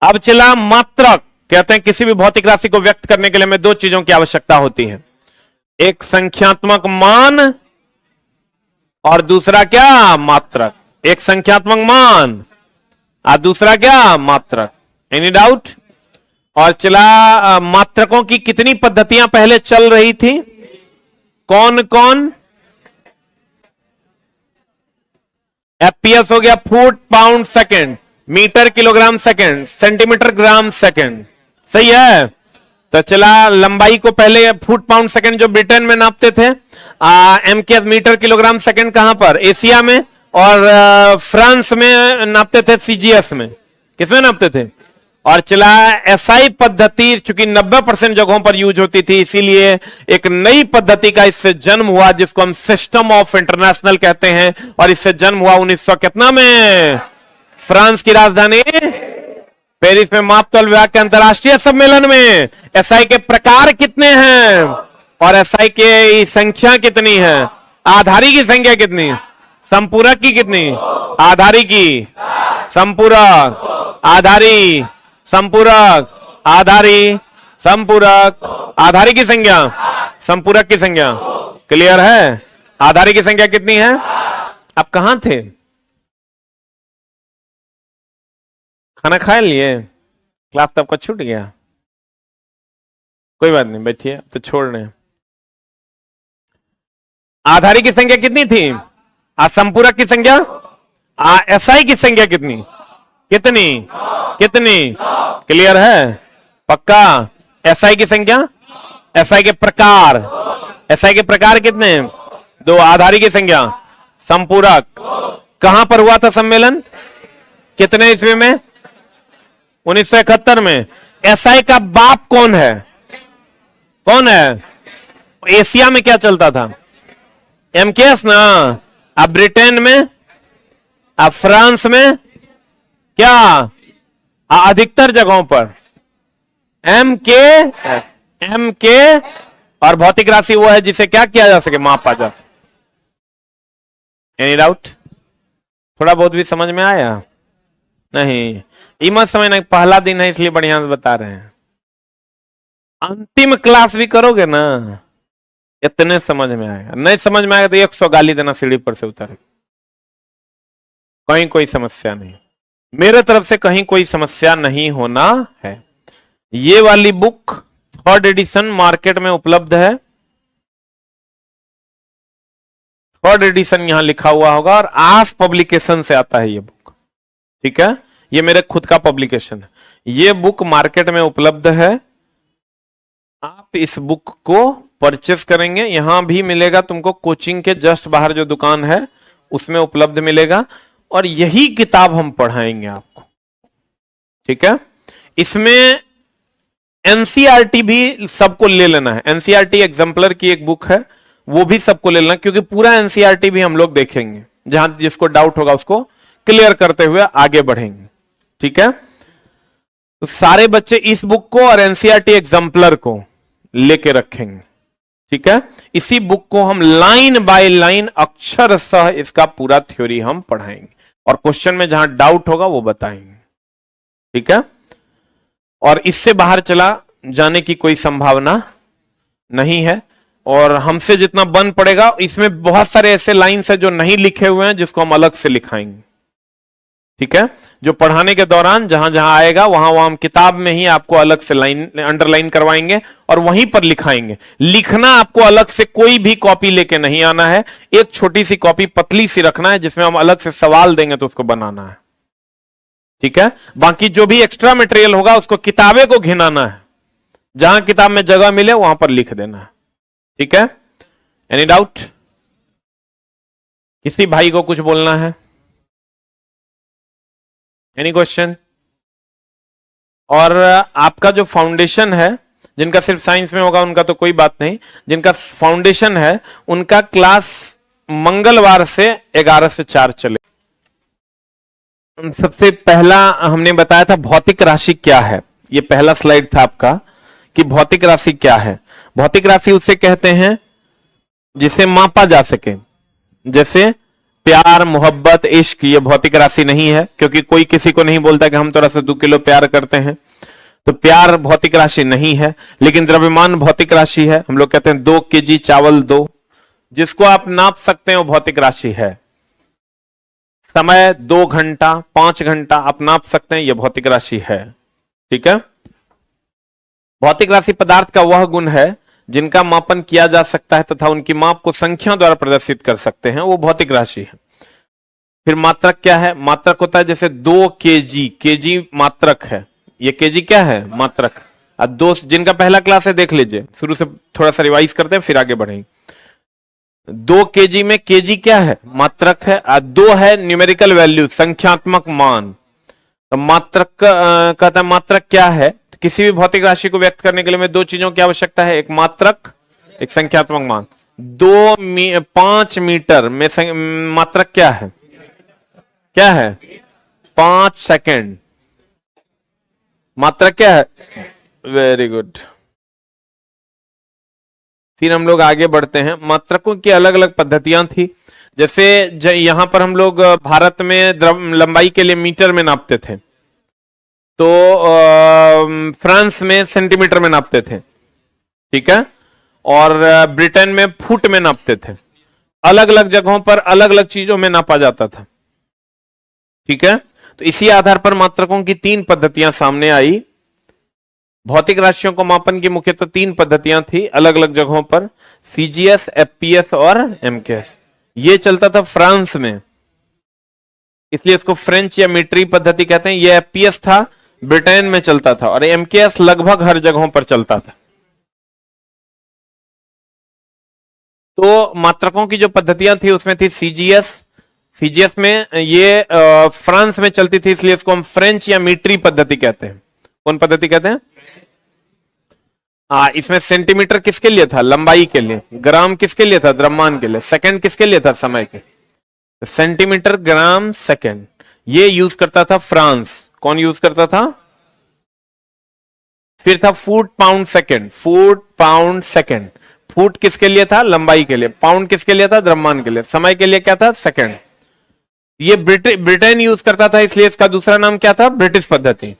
अब चला मात्रक। कहते हैं किसी भी भौतिक राशि को व्यक्त करने के लिए हमें 2 चीजों की आवश्यकता होती है, एक संख्यात्मक मान और दूसरा क्या? मात्रक। एक संख्यात्मक मान और दूसरा क्या? मात्रक। Any doubt? और चला मात्रकों की कितनी पद्धतियां पहले चल रही थी? कौन कौन? एफपीएस हो गया foot pound second, metre kilogram second, centimetre gram second, सही है। तो चला लंबाई को पहले फुट पाउंड सेकंड जो ब्रिटेन में नापते थे, एमकेएस मीटर किलोग्राम सेकंड कहां पर? एशिया में, और फ्रांस में नापते थे सीजीएस में। किसमें नापते थे? और चला एसआई पद्धति चूंकि 90% जगहों पर यूज होती थी, इसीलिए एक नई पद्धति का इससे जन्म हुआ जिसको हम सिस्टम ऑफ इंटरनेशनल कहते हैं, और इससे जन्म हुआ 1900 कितना में? फ्रांस की राजधानी पेरिस में मापतौल विभाग के अंतरराष्ट्रीय सम्मेलन में। एसआई के प्रकार कितने हैं और एसआई की संख्या कितनी है? आधारी की संख्या कितनी? संपूरक की कितनी? आधारी की, संपूरक, आधारी, संपूरक, आधारी, संपूरक, आधारी की संख्या, संपूरक की संख्या। क्लियर है? आधारी की संख्या कितनी है? आप कहां थे? खाना खा लिए? क्लास तो आपका छूट गया? कोई बात नहीं, बैठिए, तो छोड़ रहे हैं। आधारी की संख्या कितनी थी? संपूरक की संख्या? एसआई की संख्या कितनी? कितनी? कितनी? क्लियर है? पक्का? एसआई की संख्या? एसआई के प्रकार? एसआई के प्रकार कितने? 2। आधारी की संख्या? संपूरक। कहां पर हुआ था सम्मेलन? कितने ईस्वी में? 1971 में। एसआई का बाप कौन है? कौन है? एशिया में क्या चलता था? एमकेएस ना। अब ब्रिटेन में, अब फ्रांस में क्या? अधिकतर जगहों पर एमके और भौतिक राशि वो है जिसे क्या किया जा सके? मापा जा सके। Any doubt? थोड़ा बहुत भी समझ में आया? नहीं, ये मत समझना पहला दिन है इसलिए बढ़िया से बता रहे हैं। अंतिम क्लास भी करोगे ना, इतने समझ में आएगा। नहीं समझ में आएगा तो 100 गाली देना सीढ़ी पर से उतर। कहीं कोई समस्या नहीं, मेरे तरफ से कहीं कोई समस्या नहीं होना है। ये वाली बुक 3rd एडिशन मार्केट में उपलब्ध है। 3rd एडिशन यहां लिखा हुआ होगा और आस पब्लिकेशन से आता है ये बुक। ठीक है, ये मेरे खुद का पब्लिकेशन है। ये बुक मार्केट में उपलब्ध है। आप इस बुक को परचेस करेंगे, यहां भी मिलेगा तुमको, कोचिंग के जस्ट बाहर जो दुकान है उसमें उपलब्ध मिलेगा। और यही किताब हम पढ़ाएंगे आपको। ठीक है, इसमें एनसीईआरटी भी सबको ले लेना है। एनसीईआरटी एग्जाम्पलर की एक बुक है, वो भी सबको ले लेना, क्योंकि पूरा एनसीईआरटी भी हम लोग देखेंगे। जहां जिसको डाउट होगा उसको क्लियर करते हुए आगे बढ़ेंगे। ठीक है, तो सारे बच्चे इस बुक को और एनसीईआरटी एग्जाम्पलर को लेके रखेंगे। ठीक है, इसी बुक को हम लाइन बाय लाइन अक्षरशः इसका पूरा थ्योरी हम पढ़ाएंगे और क्वेश्चन में जहां डाउट होगा वो बताएंगे। ठीक है, और इससे बाहर चला जाने की कोई संभावना नहीं है। और हमसे जितना बन पड़ेगा, इसमें बहुत सारे ऐसे लाइन्स है जो नहीं लिखे हुए हैं जिसको हम अलग से लिखाएंगे। ठीक है, जो पढ़ाने के दौरान जहां जहां आएगा वहां वहां हम किताब में ही आपको अलग से लाइन अंडरलाइन करवाएंगे और वहीं पर लिखाएंगे। लिखना आपको अलग से कोई भी कॉपी लेके नहीं आना है। एक छोटी सी कॉपी पतली सी रखना है जिसमें हम अलग से सवाल देंगे तो उसको बनाना है। ठीक है, बाकी जो भी एक्स्ट्रा मटेरियल होगा उसको किताबें को घिनाना है, जहां किताब में जगह मिले वहां पर लिख देना है। ठीक है, एनी डाउट? किसी भाई को कुछ बोलना है? Any question? और आपका जो फाउंडेशन है, जिनका सिर्फ साइंस में होगा उनका तो कोई बात नहीं, जिनका फाउंडेशन है उनका क्लास मंगलवार से 11 से 4 चले। सबसे पहला हमने बताया था भौतिक राशि क्या है। ये पहला स्लाइड था आपका कि भौतिक राशि क्या है। भौतिक राशि उसे कहते हैं जिसे मापा जा सके, जैसे प्यार, मोहब्बत, इश्क। ये भौतिक राशि नहीं है, क्योंकि कोई किसी को नहीं बोलता कि हम तोरा से 2 किलो प्यार करते हैं। तो प्यार भौतिक राशि नहीं है, लेकिन द्रव्यमान भौतिक राशि है। हम लोग कहते हैं 2 केजी चावल दो, जिसको आप नाप सकते हैं वो भौतिक राशि है। समय 2 घंटा, 5 घंटा आप नाप सकते हैं, यह भौतिक राशि है। ठीक है। भौतिक राशि पदार्थ का वह गुण है जिनका मापन किया जा सकता है तथा उनकी माप को संख्या द्वारा प्रदर्शित कर सकते हैं, वो भौतिक राशि है। फिर मात्रक क्या है? मात्रक होता है जैसे 2 केजी, केजी मात्रक है, ये केजी क्या है? मात्रक। अब दो, जिनका पहला क्लास है देख लीजिए, शुरू से थोड़ा सा रिवाइज करते हैं फिर आगे बढ़ेंगे। 2 केजी में केजी क्या है? मात्रक है। और 2 है न्यूमेरिकल वैल्यू, संख्यात्मक मान। तो मात्रक कहता है मात्रक क्या है? तो किसी भी भौतिक राशि को व्यक्त करने के लिए हमें 2 चीजों की आवश्यकता है, एक मात्रक, एक संख्यात्मक मान। 5 मीटर में मात्रक क्या है? क्या है? 5 सेकेंड। मात्रक क्या है? Very good. फिर हम लोग आगे बढ़ते हैं। मात्रकों की अलग अलग पद्धतियां थी। जैसे यहां पर हम लोग भारत में लंबाई के लिए मीटर में नापते थे, तो फ्रांस में सेंटीमीटर में नापते थे, ठीक है, और ब्रिटेन में फुट में नापते थे। अलग अलग जगहों पर अलग अलग चीजों में नापा जाता था, ठीक है। तो इसी आधार पर मात्रकों की 3 पद्धतियां सामने आई। भौतिक राशियों को मापन की मुख्यतः 3 पद्धतियां थी अलग अलग जगहों पर, सीजीएस, एफपीएस और एमकेएस। ये चलता था फ्रांस में, इसलिए इसको फ्रेंच या मीट्री पद्धति कहते हैं। ये एफपीएस था, ब्रिटेन में चलता था, और एमकेएस लगभग हर जगहों पर चलता था। तो मात्रकों की जो पद्धतियां थी उसमें थी सीजीएस। सीजीएस में ये फ्रांस में चलती थी, इसलिए इसको हम फ्रेंच या मीट्री पद्धति कहते हैं। कौन पद्धति कहते हैं? इसमें सेंटीमीटर किसके लिए था? लंबाई के लिए। ग्राम किसके लिए था? द्रव्यमान के लिए। सेकंड किसके लिए था? समय के। सेंटीमीटर, ग्राम, सेकंड, ये यूज करता था फ्रांस। कौन यूज करता था? फिर था foot, pound, second. Foot, pound, second. Foot किसके लिए था? लंबाई के लिए। पाउंड किसके लिए था? द्रव्यमान के लिए। समय के लिए क्या था? सेकंड। ये ब्रिटेन यूज करता था, इसलिए इसका दूसरा नाम क्या था? ब्रिटिश पद्धति।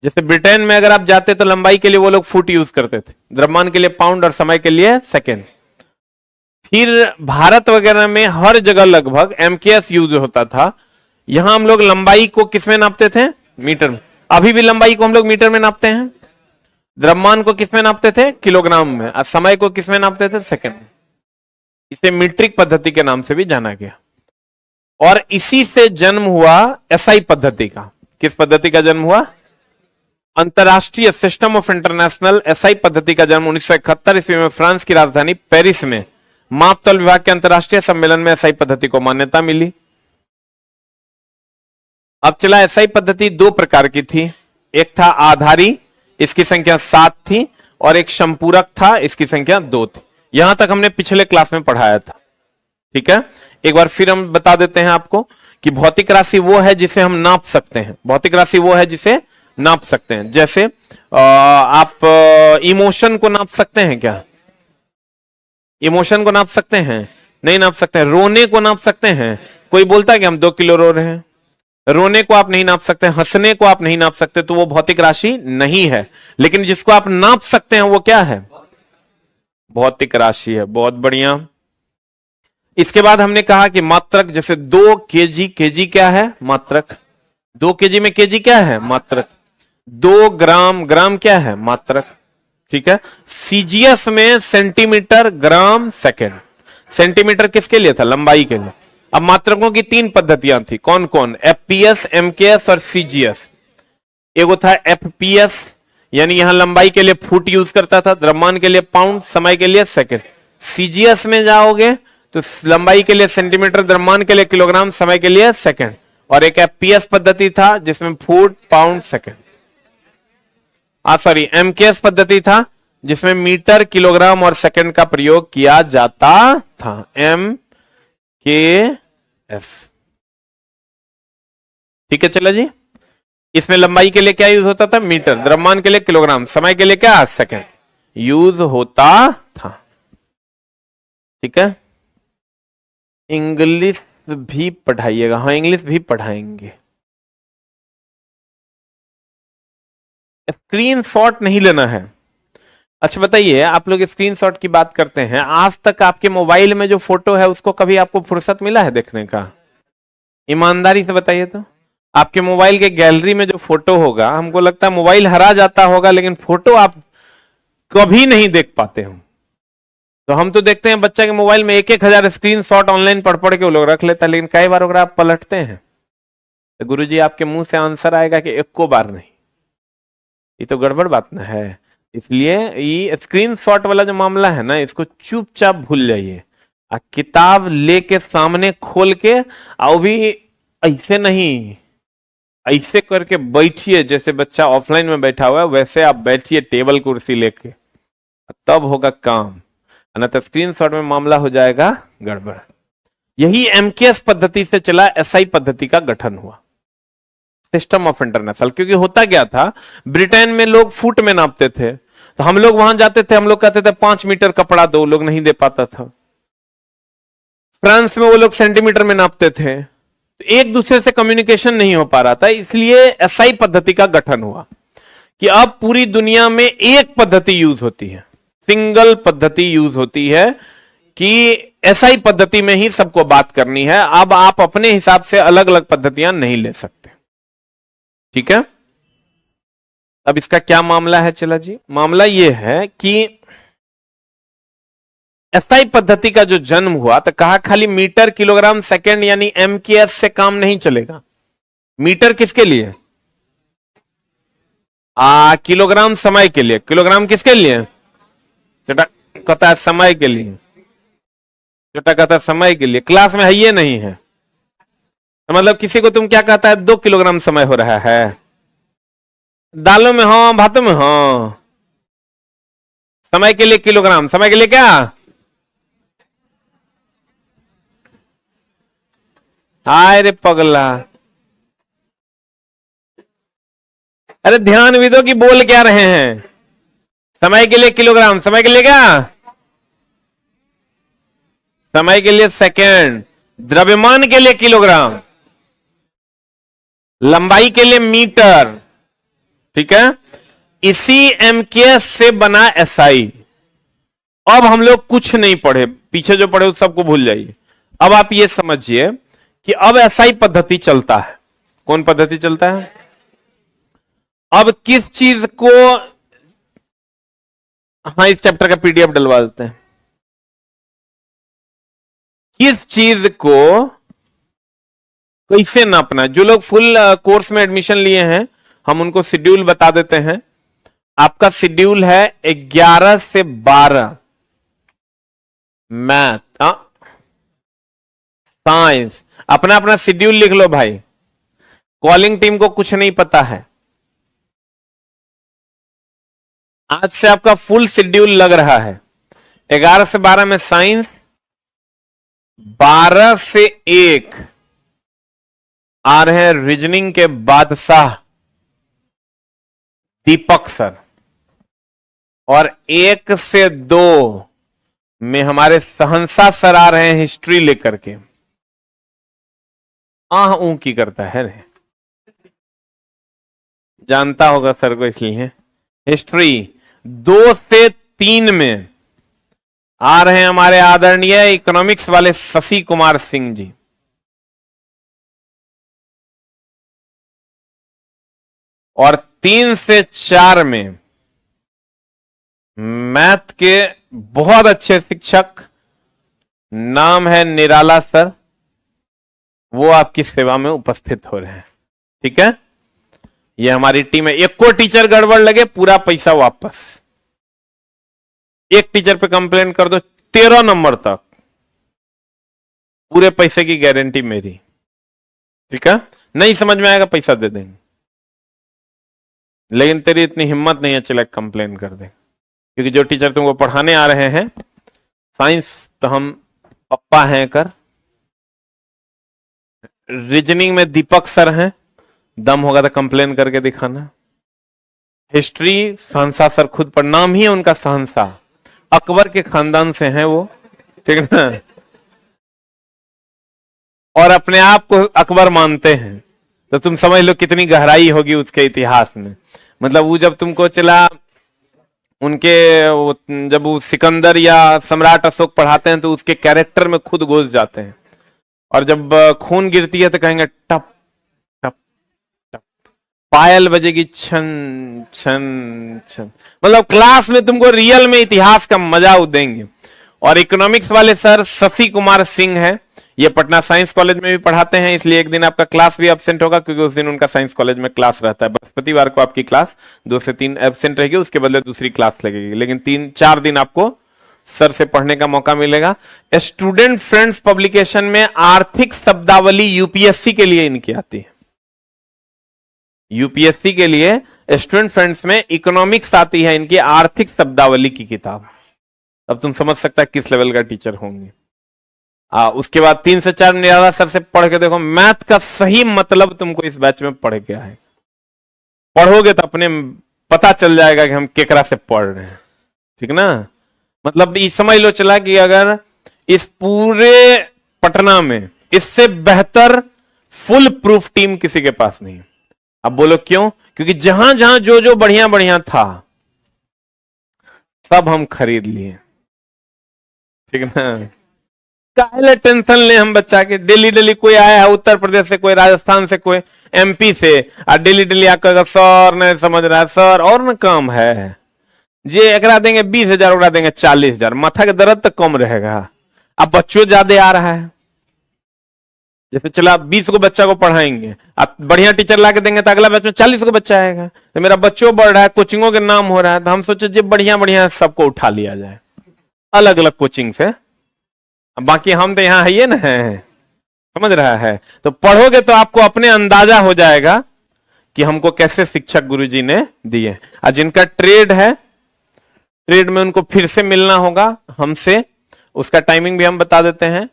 जैसे ब्रिटेन में अगर आप जाते तो लंबाई के लिए वो लोग फुट यूज करते थे, द्रव्यमान के लिए पाउंड और समय के लिए सेकंड। फिर भारत वगैरह में हर जगह लगभग एमकेएस यूज होता था। यहां हम लोग लंबाई को किसमें नापते थे? मीटर में। अभी भी लंबाई को हम लोग मीटर में नापते हैं। द्रव्यमान को किसमें नापते थे? किलोग्राम में। और समय को किसमें नापते थे? सेकंड में। इसे मीट्रिक पद्धति के नाम से भी जाना गया। और इसी से जन्म हुआ एसआई पद्धति का। किस पद्धति का जन्म हुआ? अंतरराष्ट्रीय सिस्टम ऑफ इंटरनेशनल एसआई पद्धति का जन्म 1971 ईस्वी में फ्रांस की राजधानी पेरिस में मापतौल विभाग के अंतरराष्ट्रीय सम्मेलन में एसआई पद्धति को मान्यता मिली। अब चला, एसआई पद्धति 2 प्रकार की थी। एक था आधारी, इसकी संख्या 7 थी, और एक संपूरक था, इसकी संख्या 2 थी। यहां तक हमने पिछले क्लास में पढ़ाया था, ठीक है। एक बार फिर हम बता देते हैं आपको कि भौतिक राशि वो है जिसे हम नाप सकते हैं। भौतिक राशि वो है जिसे नाप सकते हैं। जैसे आप इमोशन को नाप सकते हैं क्या? इमोशन को नाप सकते हैं? नहीं नाप सकते हैं। रोने को नाप सकते हैं? कोई बोलता है कि हम 2 किलो रो रहे हैं। रोने को आप नहीं नाप सकते, हंसने को आप नहीं नाप सकते, तो वो भौतिक राशि नहीं है। लेकिन जिसको आप नाप सकते हैं वो क्या है? भौतिक राशि है। बहुत बढ़िया। इसके बाद हमने कहा कि मात्रक, जैसे 2 केजी, केजी क्या है? मात्रक। 2 केजी में केजी क्या है? मात्रक। 2 ग्राम, ग्राम क्या है? मात्रक, ठीक है। सीजीएस में सेंटीमीटर, ग्राम, सेकंड। सेंटीमीटर किसके लिए था? लंबाई के लिए। अब मात्रकों की 3 पद्धतियां थी। कौन कौन? एफपीएस, एमकेएस और सीजीएस। एगो था एफपीएस, यानी यहां लंबाई के लिए फुट यूज करता था, द्रव्यमान के लिए पाउंड, समय के लिए सेकंड। सीजीएस में जाओगे तो लंबाई के लिए सेंटीमीटर, द्रव्यमान के लिए किलोग्राम, समय के लिए सेकंड। और एक एफपीएस पद्धति था जिसमें foot, pound, second. Sorry, MKS पद्धति था जिसमें मीटर, किलोग्राम और सेकंड का प्रयोग किया जाता था। एमकेएस, ठीक है। चलो जी, इसमें लंबाई के लिए क्या यूज होता था? मीटर। द्रव्यमान के लिए किलोग्राम, समय के लिए क्या? सेकंड यूज होता था, ठीक है। इंग्लिश भी पढ़ाइएगा। हाँ, इंग्लिश भी पढ़ाएंगे। स्क्रीनशॉट नहीं लेना है। अच्छा बताइए, आप लोग स्क्रीनशॉट की बात करते हैं, आज तक आपके मोबाइल में जो फोटो है उसको कभी आपको फुर्सत मिला है देखने का? ईमानदारी से बताइए तो। आपके मोबाइल के गैलरी में जो फोटो होगा, हमको लगता है मोबाइल हरा जाता होगा, लेकिन फोटो आप कभी नहीं देख पाते हो। तो हम तो देखते हैं बच्चा के मोबाइल में 1,000 स्क्रीनशॉट ऑनलाइन पढ़ पढ़ के वो लोग रख लेता है, लेकिन कई बार अगर आप पलटते हैं तो गुरुजी आपके मुंह से आंसर आएगा कि एक को बार नहीं। ये तो गड़बड़ बात ना है। इसलिए ये स्क्रीनशॉट वाला जो मामला है ना, इसको चुपचाप भूल जाइए। किताब लेके सामने खोल के, और भी ऐसे नहीं, ऐसे करके बैठिए जैसे बच्चा ऑफलाइन में बैठा हुआ है, वैसे आप बैठिए टेबल कुर्सी लेके, तब होगा काम। ना तो स्क्रीनशॉट में मामला हो जाएगा गड़बड़। यही एमकेएस पद्धति से चला, एसआई पद्धति का गठन हुआ, सिस्टम ऑफ इंटरनेशनल। क्योंकि होता क्या था, ब्रिटेन में लोग फुट में नापते थे, तो हम लोग वहां जाते थे, हम लोग कहते थे 5 मीटर कपड़ा दो, लोग नहीं दे पाता था। फ्रांस में वो लोग सेंटीमीटर में नापते थे, तो एक दूसरे से कम्युनिकेशन नहीं हो पा रहा था। इसलिए एसआई पद्धति का गठन हुआ कि अब पूरी दुनिया में एक पद्धति यूज होती है, सिंगल पद्धति यूज होती है कि एसआई पद्धति में ही सबको बात करनी है। अब आप अपने हिसाब से अलग अलग पद्धतियां नहीं ले सकते। ठीक है, अब इसका क्या मामला है? चला जी, मामला यह है कि एसआई पद्धति का जो जन्म हुआ, तो कहा खाली मीटर किलोग्राम सेकंड यानी एमकेएस से काम नहीं चलेगा। मीटर किसके लिए? किलोग्राम समय के लिए। किलोग्राम किसके लिए? छोटा कहता है समय के लिए, छोटा कहता है समय के लिए। क्लास में है ये नहीं है, तो मतलब किसी को तुम क्या कहता है, 2 किलोग्राम समय हो रहा है, दालों में हो भातों में हो, समय के लिए किलोग्राम, समय के लिए क्या? हाय रे पगला, अरे ध्यान भी दो कि बोल क्या रहे हैं। समय के लिए किलोग्राम, समय के लिए क्या? समय के लिए सेकंड, द्रव्यमान के लिए किलोग्राम, लंबाई के लिए मीटर। ठीक है, इसी एमकेएस से बना एसआई। अब हम लोग कुछ नहीं पढ़े, पीछे जो पढ़े उस सबको भूल जाइए। अब आप ये समझिए कि अब एसआई पद्धति चलता है। कौन पद्धति चलता है? अब किस चीज को, हाँ इस चैप्टर का पीडीएफ डलवा देते हैं। किस चीज को कैसे नापना? जो लोग फुल कोर्स में एडमिशन लिए हैं, हम उनको शेड्यूल बता देते हैं। आपका शेड्यूल है 11 से 12 मैथ, साइंस। अपना अपना शेड्यूल लिख लो भाई। कॉलिंग टीम को कुछ नहीं पता है, आज से आपका फुल शेड्यूल लग रहा है। 11 से 12 में साइंस, 12 से 1 आ रहे हैं रीजनिंग के बादशाह दीपक सर, और 1 से 2 में हमारे सहंसा सर आ रहे हैं हिस्ट्री लेकर के। ऊ की करता है रे, जानता होगा सर को इसलिए। हिस्ट्री 2 से 3 में आ रहे हैं हमारे आदरणीय इकोनॉमिक्स वाले शशि कुमार सिंह जी। और 3 से 4 में मैथ के बहुत अच्छे शिक्षक, नाम है निराला सर, वो आपकी सेवा में उपस्थित हो रहे हैं। ठीक है, ये हमारी टीम है। एक को टीचर गड़बड़ लगे, पूरा पैसा वापस। एक टीचर पे कंप्लेन कर दो 13 नंबर तक, पूरे पैसे की गारंटी मेरी। ठीक है, नहीं समझ में आएगा पैसा दे देंगे, लेकिन तेरी इतनी हिम्मत नहीं है चला कंप्लेन कर दे। क्योंकि जो टीचर तुमको पढ़ाने आ रहे हैं साइंस, तो हम पप्पा हैं कर। रीजनिंग में दीपक सर हैं, दम होगा तो कंप्लेन करके दिखाना। हिस्ट्री सहंसा सर खुद पर, नाम ही है उनका सहंसा, अकबर के खानदान से हैं वो। ठीक है ना, और अपने आप को अकबर मानते हैं, तो तुम समझ लो कितनी गहराई होगी उसके इतिहास में। मतलब वो जब तुमको चला उनके जब वो सिकंदर या सम्राट अशोक पढ़ाते हैं, तो उसके कैरेक्टर में खुद घुस जाते हैं। और जब खून गिरती है तो कहेंगे टप टप पायल बजेगी छन छन छन, मतलब क्लास में तुमको रियल में इतिहास का मजा देंगे। और इकोनॉमिक्स वाले सर शशि कुमार सिंह है, ये पटना साइंस कॉलेज में भी पढ़ाते हैं, इसलिए एक दिन आपका क्लास भी एब्सेंट होगा, क्योंकि उस दिन उनका साइंस कॉलेज में क्लास रहता है। बृहस्पतिवार को आपकी क्लास 2 से 3 एब्सेंट रहेगी, उसके बदले दूसरी क्लास लगेगी, लेकिन 3-4 दिन आपको सर से पढ़ने का मौका मिलेगा। स्टूडेंट फ्रेंड्स पब्लिकेशन में आर्थिक शब्दावली यूपीएससी के लिए इनकी आती है। यूपीएससी के लिए स्टूडेंट फ्रेंड्स में इकोनॉमिक्स आती है इनकी, आर्थिक शब्दावली की किताब। अब तुम समझ सकता है किस लेवल का टीचर होंगे। उसके बाद 3 से 4 निराला सर से पढ़ के देखो, मैथ का सही मतलब तुमको इस बैच में पढ़ के आए। पढ़ोगे तो अपने पता चल जाएगा कि हम केकरा से पढ़ रहे हैं, ठीक ना। मतलब ये समझ लो चला कि अगर इस पूरे पटना में इससे बेहतर फुल प्रूफ टीम किसी के पास नहीं। अब बोलो क्यों? क्योंकि जहां जहां जो जो बढ़िया बढ़िया था सब हम खरीद लिए, ठीक ना। काहे टेंशन ले हम बच्चा के, डेली डेली कोई आया है उत्तर प्रदेश से, कोई राजस्थान से, कोई एमपी से, और डेली डेली आकर सर नहीं समझ रहा है सर, और ना काम है जे एकरा देंगे 20,000, ओकरा देंगे 40,000, माथा के दर्द तक कम रहेगा। अब बच्चों ज्यादा आ रहा है, जैसे चला 20 को बच्चा को पढ़ाएंगे, अब बढ़िया टीचर ला के देंगे तो अगला बैच में 40 को बच्चा आएगा, तो मेरा बच्चों बढ़ रहा है, कोचिंगों के नाम हो रहा है, तो हम सोचे जब बढ़िया बढ़िया सबको उठा लिया जाए अलग अलग कोचिंग से। बाकी हम तो यहाँ है ये ना है, समझ रहा है। तो पढ़ोगे तो आपको अपने अंदाजा हो जाएगा कि हमको कैसे शिक्षक गुरुजी ने दिए। और जिनका ट्रेड है, ट्रेड में उनको फिर से मिलना होगा हमसे, उसका टाइमिंग भी हम बता देते हैं।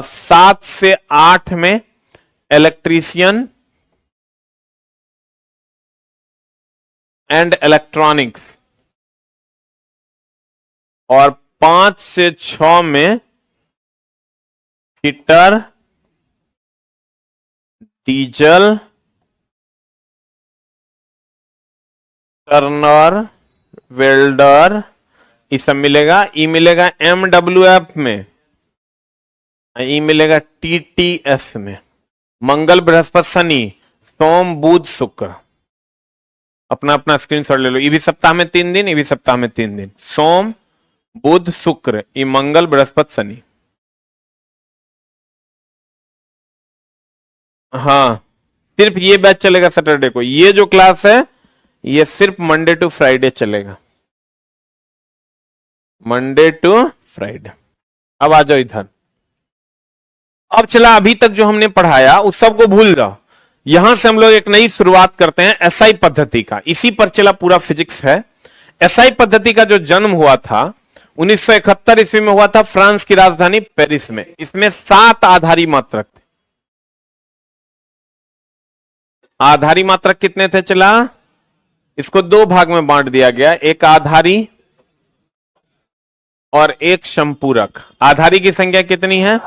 7 से 8 में इलेक्ट्रीशियन एंड इलेक्ट्रॉनिक्स, और 5 से 6 में हीटर, डीजल, टर्नर, वेल्डर, ये सब मिलेगा। ई मिलेगा MWF में, ई मिलेगा TTS में। मंगल बृहस्पति शनि, सोम बुध शुक्र, अपना अपना स्क्रीनशॉट ले लो। ये भी सप्ताह में 3 दिन, ये भी सप्ताह में 3 दिन, सोम बुध शुक्र, ये मंगल बृहस्पति शनि। हाँ, सिर्फ ये बैच चलेगा सैटरडे को। ये जो क्लास है ये सिर्फ मंडे टू फ्राइडे चलेगा, मंडे टू फ्राइडे। अब आ जाओ इधर। अब चला, अभी तक जो हमने पढ़ाया उस सब को भूल जाओ। यहां से हम लोग एक नई शुरुआत करते हैं एसआई पद्धति का। इसी पर चला पूरा फिजिक्स है। एसआई पद्धति का जो जन्म हुआ था 1971 ईस्वी में हुआ था, फ्रांस की राजधानी पेरिस में। इसमें 7 आधारी मात्रक थे। आधारी मात्रक कितने थे चला? इसको 2 भाग में बांट दिया गया, एक आधारी और एक संपूरक। आधारी की संख्या कितनी है?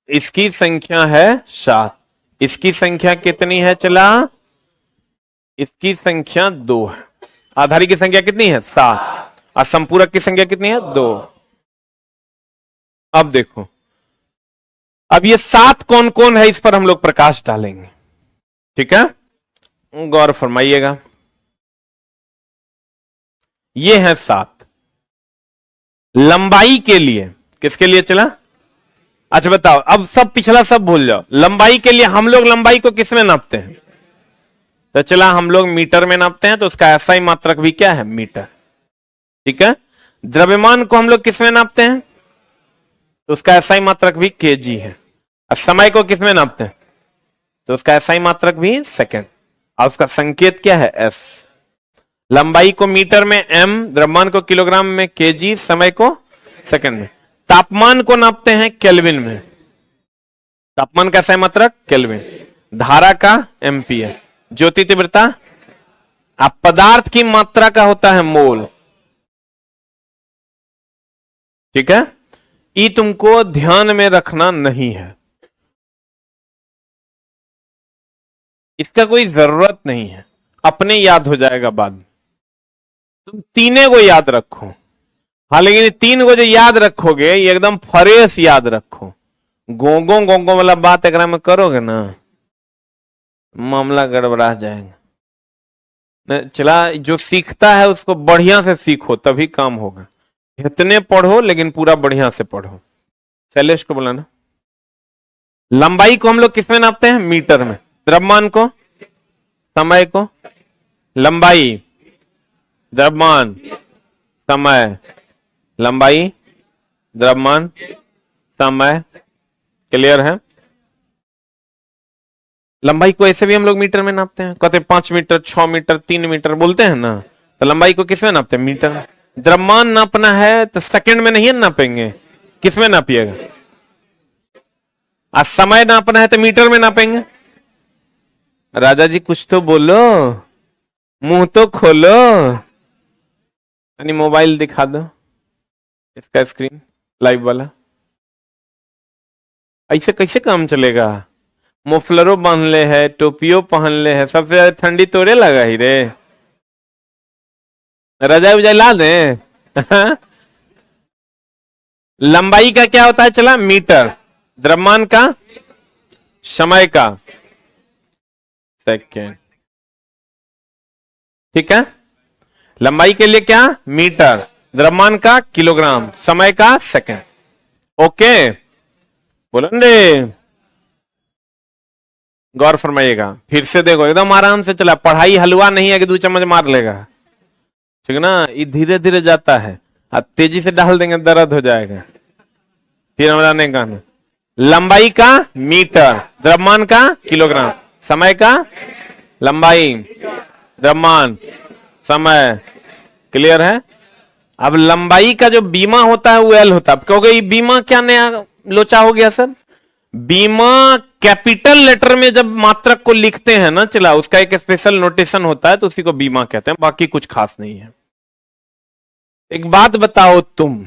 इसकी संख्या है 7। इसकी संख्या कितनी है चला? इसकी संख्या 2 है। आधारी की संख्या कितनी है? 7। और संपूरक की संख्या कितनी है? 2। अब देखो, अब ये 7 कौन कौन है, इस पर हम लोग प्रकाश डालेंगे, ठीक है। गौर फरमाइएगा। ये है 7। लंबाई के लिए, किसके लिए चला? अच्छा बताओ, अब सब पिछला सब भूल जाओ। लंबाई के लिए हम लोग लंबाई को किस में नापते हैं? तो चला हम लोग मीटर में नापते हैं, तो उसका एसआई मात्रक भी क्या है? मीटर, ठीक है। द्रव्यमान को हम लोग किस में नापते हैं? तो उसका एसआई मात्रक भी केजी है। अब समय को किस में नापते हैं? तो उसका एसआई मात्रक भी सेकंड, और उसका संकेत क्या है? एस। लंबाई को मीटर में एम, द्रव्यमान को किलोग्राम में केजी, समय को सेकंड में। तापमान को नापते हैं केल्विन में। तापमान का एसआई मात्रक केल्विन। धारा का एम्पियर। ज्योति तीव्रता, अब पदार्थ की मात्रा का होता है मोल, ठीक है। ये तुमको ध्यान में रखना नहीं है, इसका कोई जरूरत नहीं है, अपने याद हो जाएगा बाद में। तुम तीनों को याद रखो। हाँ, लेकिन 3 को जो याद रखोगे ये एकदम फ्रेश याद रखो। गोंगो गोंगो वाला बात एक में करोगे ना, मामला गड़बड़ा जाएगा। चला, जो सीखता है उसको बढ़िया से सीखो तभी काम होगा। इतने पढ़ो लेकिन पूरा बढ़िया से पढ़ो। शैलेश को बुलाना। लंबाई को हम लोग किसमें नापते हैं? मीटर में। द्रव्यमान को, समय को, लंबाई, द्रव्यमान, समय, लंबाई, द्रव्यमान, समय। क्लियर है? लंबाई को ऐसे भी हम लोग मीटर में नापते हैं, कहते 5 मीटर, 6 मीटर, 3 मीटर बोलते हैं ना। तो लंबाई को किसमें नापते हैं? मीटर में। द्रव्यमान नापना है तो सेकंड में नहीं नापेंगे, किसमें नापिएगा? आज समय नापना है तो मीटर में नापेंगे। राजा जी कुछ तो बोलो, मुंह तो खोलो। यानी मोबाइल दिखा दो, इसका स्क्रीन लाइव वाला। ऐसे कैसे काम चलेगा? मुफलरो बांध ले है, टोपियो पहन ले है, सबसे ज्यादा ठंडी तोड़े लगा ही रे। रजाई उजाई ला दे। लंबाई का क्या होता है? चला, मीटर। द्रव्यमान का, समय का, सेकेंड। ठीक है? लंबाई के लिए क्या? मीटर। द्रव्यमान का किलोग्राम, समय का सेकेंड। ओके, बोलो रे, गौर फरमाइएगा। फिर से देखो, एकदम आराम से चला। पढ़ाई हलवा नहीं है कि 2 चम्मच मार लेगा, ठीक है ना। ये धीरे धीरे जाता है, अब तेजी से डाल देंगे दर्द हो जाएगा। फिर हमारा नहीं कहना। लंबाई का मीटर, द्रव्यमान का किलोग्राम, समय का, लंबाई, द्रव्यमान, समय। क्लियर है? अब लंबाई का जो बीमा होता है वो एल होता है। कहोगे बीमा क्या नया लोचा हो गया सर? बीमा कैपिटल लेटर में जब मात्रक को लिखते हैं ना, चला, उसका एक स्पेशल नोटेशन होता है तो उसी को बीमा कहते हैं, बाकी कुछ खास नहीं है। एक बात बताओ तुम,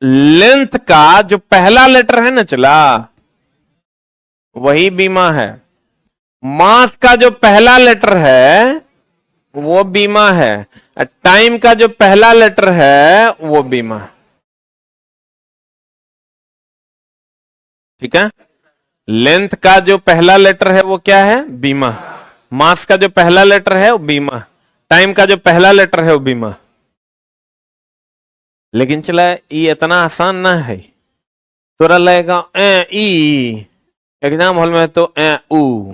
लेंथ का जो पहला लेटर है ना, चला, वही बीमा है। मास का जो पहला लेटर है वो बीमा है। टाइम का जो पहला लेटर है वो बीमा है। ठीक है? लेंथ का जो पहला लेटर है वो क्या है? बीमा। मास का जो पहला लेटर है वो बीमा। टाइम का जो पहला लेटर है वो बीमा। लेकिन चला, ये इतना आसान ना है। तोरा लगेगा ई, एग्जाम हॉल में तो ऊ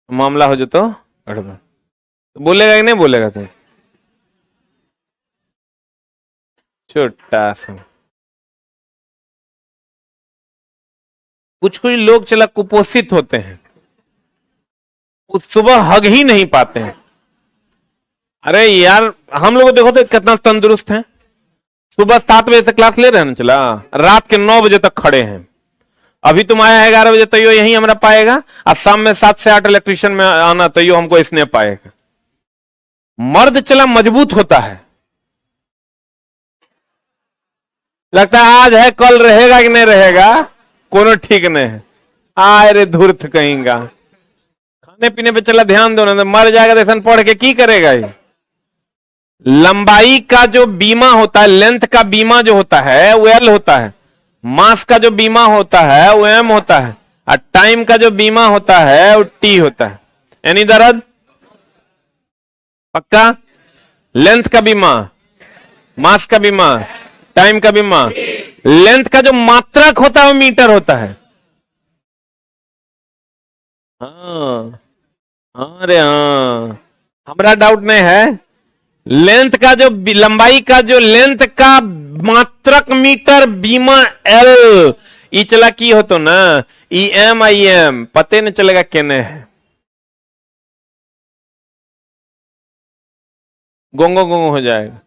मामला हो जो तो बोलेगा कि नहीं बोलेगा? तो छोटा सा कुछ कुछ लोग चला कुपोषित होते हैं, वो सुबह हग ही नहीं पाते हैं। अरे यार, हम लोग देखो तो कितना तंदुरुस्त हैं। सुबह 7 बजे से क्लास ले रहे हैं ना, चला, रात के 9 बजे तक खड़े हैं। अभी तुम आया है 11 बजे, तो यही हमरा पाएगा। और शाम में 7 से 8 इलेक्ट्रिशियन में आना, तो यो हमको इसने पाएगा। मर्द चला मजबूत होता है, लगता है आज है कल रहेगा कि नहीं रहेगा, कोनो ठीक नहीं है। आए रे धूर्त कहेंगा। खाने पीने पे चला ध्यान दो ना, मर जाएगा तो पढ़ के की करेगा ये। लंबाई का जो बीमा होता है, लेंथ का बीमा जो होता है वो एल होता है। मास का जो बीमा होता है वो एम होता है। और टाइम का जो बीमा होता है वो टी होता है। यानी दर्द पक्का? लेंथ का बीमा, मास का बीमा, टाइम का बीमा। लेंथ का जो मात्रक होता है वो मीटर होता है। हाँ हाँ, अरे हाँ, हमारा डाउट नहीं है। लेंथ का जो लंबाई का जो लेंथ का मात्रक मीटर, बीमा एल। ई चला की हो तो ना, ई एम आई एम पते नहीं चलेगा केने है। गोंगो गोंगो हो जाएगा।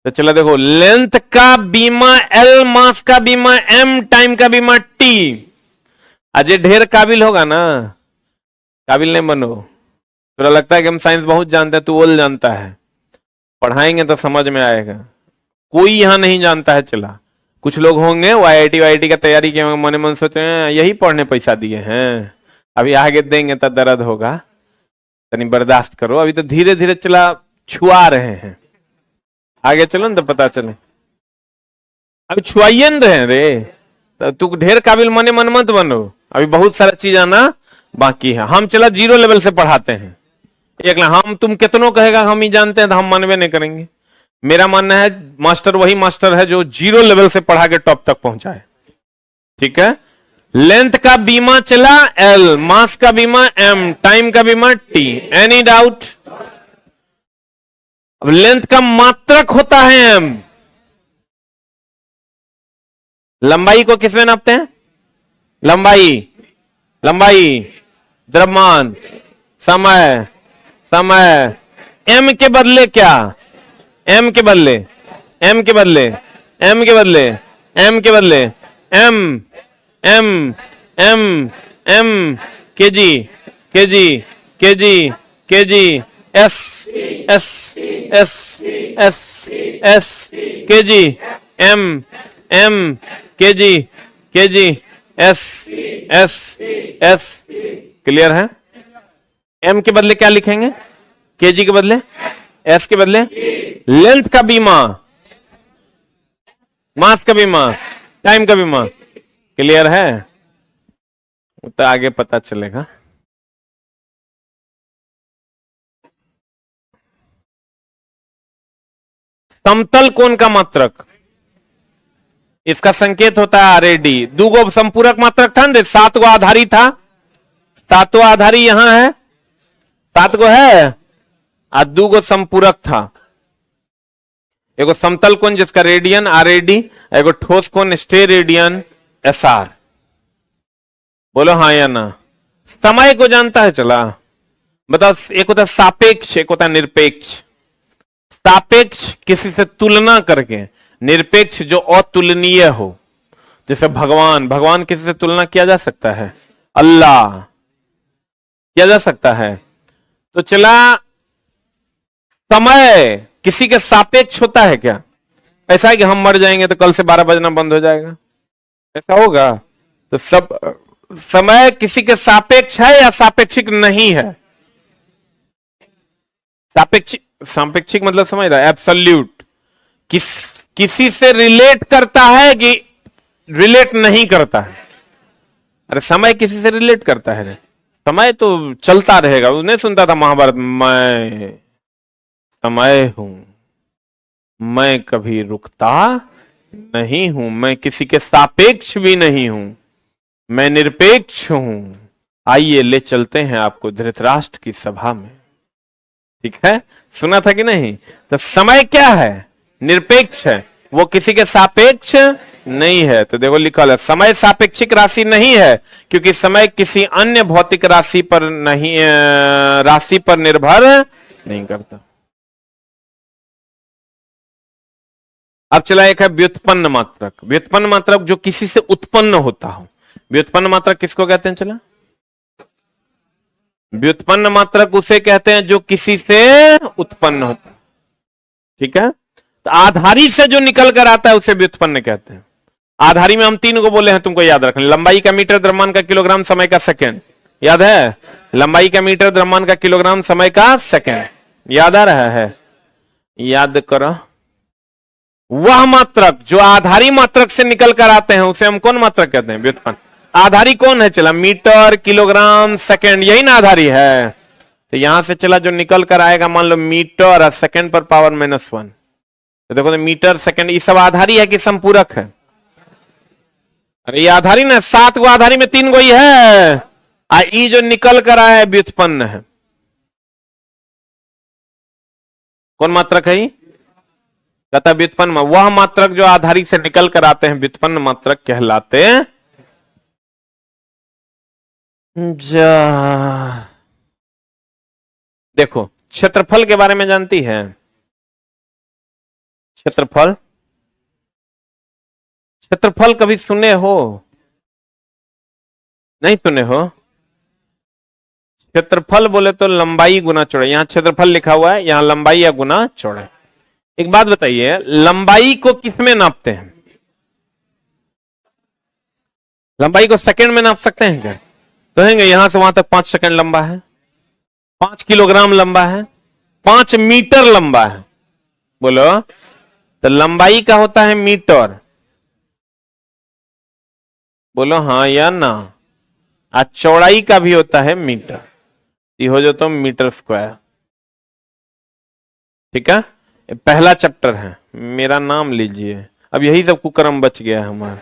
तो चला देखो, लेंथ का बीमा एल, मास का बीमा एम, टाइम का बीमा टी। अजय ढेर काबिल होगा ना, काबिल नहीं बनो। तो लगता है कि हम साइंस बहुत जानते हैं, तू ओल जानता है। पढ़ाएंगे तो समझ में आएगा। कोई यहां नहीं जानता है। चला, कुछ लोग होंगे वो IIT का तैयारी किए होंगे, मने मन सोचे हैं यही पढ़ने पैसा दिए हैं, अभी आगे देंगे तो दर्द होगा, तनी बर्दाश्त करो। अभी तो धीरे धीरे चला छुआ रहे हैं, आगे चलो ना तो पता चले। अभी छुआइए न रहे रे, तो तू ढेर काबिल मने मन मत बनो। अभी बहुत सारा चीज आना बाकी है। हम चला जीरो लेवल से पढ़ाते हैं। एक हम तुम कितनों कहेगा हम ही जानते हैं तो हम मानवे नहीं करेंगे। मेरा मानना है मास्टर वही मास्टर है जो जीरो लेवल से पढ़ा के टॉप तक पहुंचाए। ठीक है। लेंथ का बीमा चला L, मास का बीमा M, टाइम का बीमा T। Any doubt? अब लेंथ का मात्रक होता है M। लंबाई को किसमें नापते हैं? लंबाई, द्रव्यमान, समय, M के बदले क्या? M के बदले KG, S KG, KG, S. Clear है? M के बदले क्या लिखेंगे? केजी के बदले, एस के बदले लेंथ का बीमा, मास का बीमा, टाइम का बीमा। क्लियर है? तो आगे पता चलेगा। समतल कोण का मात्रक, इसका संकेत होता है RAD। दूगो संपूरक मात्रक था ना, 7 गो आधारी था, 7 आधारी यहां है, 7 गो है और 2 गो संपूरक था। एगो समतल कोण जिसका रेडियन RAD, एगो ठोस कोण स्टेरेडियन SR। बोलो हाँ या ना? समय को जानता है? चला बताओ। एक होता है सापेक्ष, एक होता है निरपेक्ष। सापेक्ष किसी से तुलना करके, निरपेक्ष जो अतुलनीय हो। जैसे भगवान किसी से तुलना किया जा सकता है? अल्लाह किया जा सकता है। तो चला समय किसी के सापेक्ष होता है क्या? ऐसा है कि हम मर जाएंगे तो कल से 12 बजना बंद हो जाएगा, ऐसा होगा? तो सब समय किसी के सापेक्ष है या सापेक्षिक नहीं है? सापेक्षिक मतलब समझ रहा है? एब्सोल्यूट। किसी से रिलेट करता है कि रिलेट नहीं करता है? अरे समय किसी से रिलेट करता है? समय तो चलता रहेगा। नहीं सुनता था महाभारत? मैं समय हूं, मैं कभी रुकता नहीं हूं, मैं किसी के सापेक्ष भी नहीं हूं, मैं निरपेक्ष हूं। आइए ले चलते हैं आपको धृतराष्ट्र की सभा में। ठीक है? सुना था कि नहीं? तो समय क्या है? निरपेक्ष है, वो किसी के सापेक्ष नहीं है। तो देखो लिखा है समय सापेक्षिक राशि नहीं है, क्योंकि समय किसी अन्य भौतिक राशि पर निर्भर नहीं करता। अब चला एक है व्युत्पन्न मात्रक। व्युत्पन्न मात्रक जो किसी से उत्पन्न होता हो। व्युत्पन्न मात्रक किसको कहते हैं? चला व्युत्पन्न मात्रक उसे कहते हैं जो किसी से उत्पन्न होता है। ठीक है? तो आधारी से जो निकल कर आता है उसे व्युत्पन्न कहते हैं। आधारी में हम 3 को बोले हैं, तुमको याद रखना। लंबाई का मीटर, द्रव्यमान का किलोग्राम, समय का सेकंड। याद है? लंबाई का मीटर, द्रव्यमान का किलोग्राम, समय का सेकंड। याद आ रहा है? याद करो। वह मात्रक जो आधारी मात्रक से निकल कर आते हैं उसे हम कौन मात्रक कहते हैं? व्युत्पन्न। आधारी कौन है? चला मीटर, किलोग्राम, सेकंड, यही ना आधारी है। तो यहां से चला जो निकल कर आएगा, मान लो मीटर और सेकंड पर पावर -1। तो देखो मीटर, सेकंड, ये सब आधारी है कि संपूरक है? अरे ये आधारी ना, 7 गो आधारी में 3 गो ही है, ये जो निकल कर आया है व्युत्पन्न है। कौन मात्रक है? कहता व्युत्पन्न। वह मात्रक जो आधारी से निकल कर आते हैं व्युत्पन्न मात्रक कहलाते हैं। देखो क्षेत्रफल के बारे में जानती है? क्षेत्रफल कभी सुने हो? नहीं सुने हो? क्षेत्रफल बोले तो लंबाई गुना चौड़ाई। यहां क्षेत्रफल लिखा हुआ है, यहां लंबाई या गुना चौड़ाई। एक बात बताइए, लंबाई को किसमें नापते हैं? लंबाई को सेकंड में नाप सकते हैं क्या? कहेंगे यहां से वहां तक 5 सेकंड लंबा है, 5 किलोग्राम लंबा है, 5 मीटर लंबा है। बोलो, तो लंबाई का होता है मीटर। बोलो हाँ या ना? आज चौड़ाई का भी होता है मीटर, ये हो जाता मीटर स्क्वायर। ठीक है, पहला चैप्टर है, मेरा नाम लीजिए। अब यही सब कुकर्म बच गया है हमारा।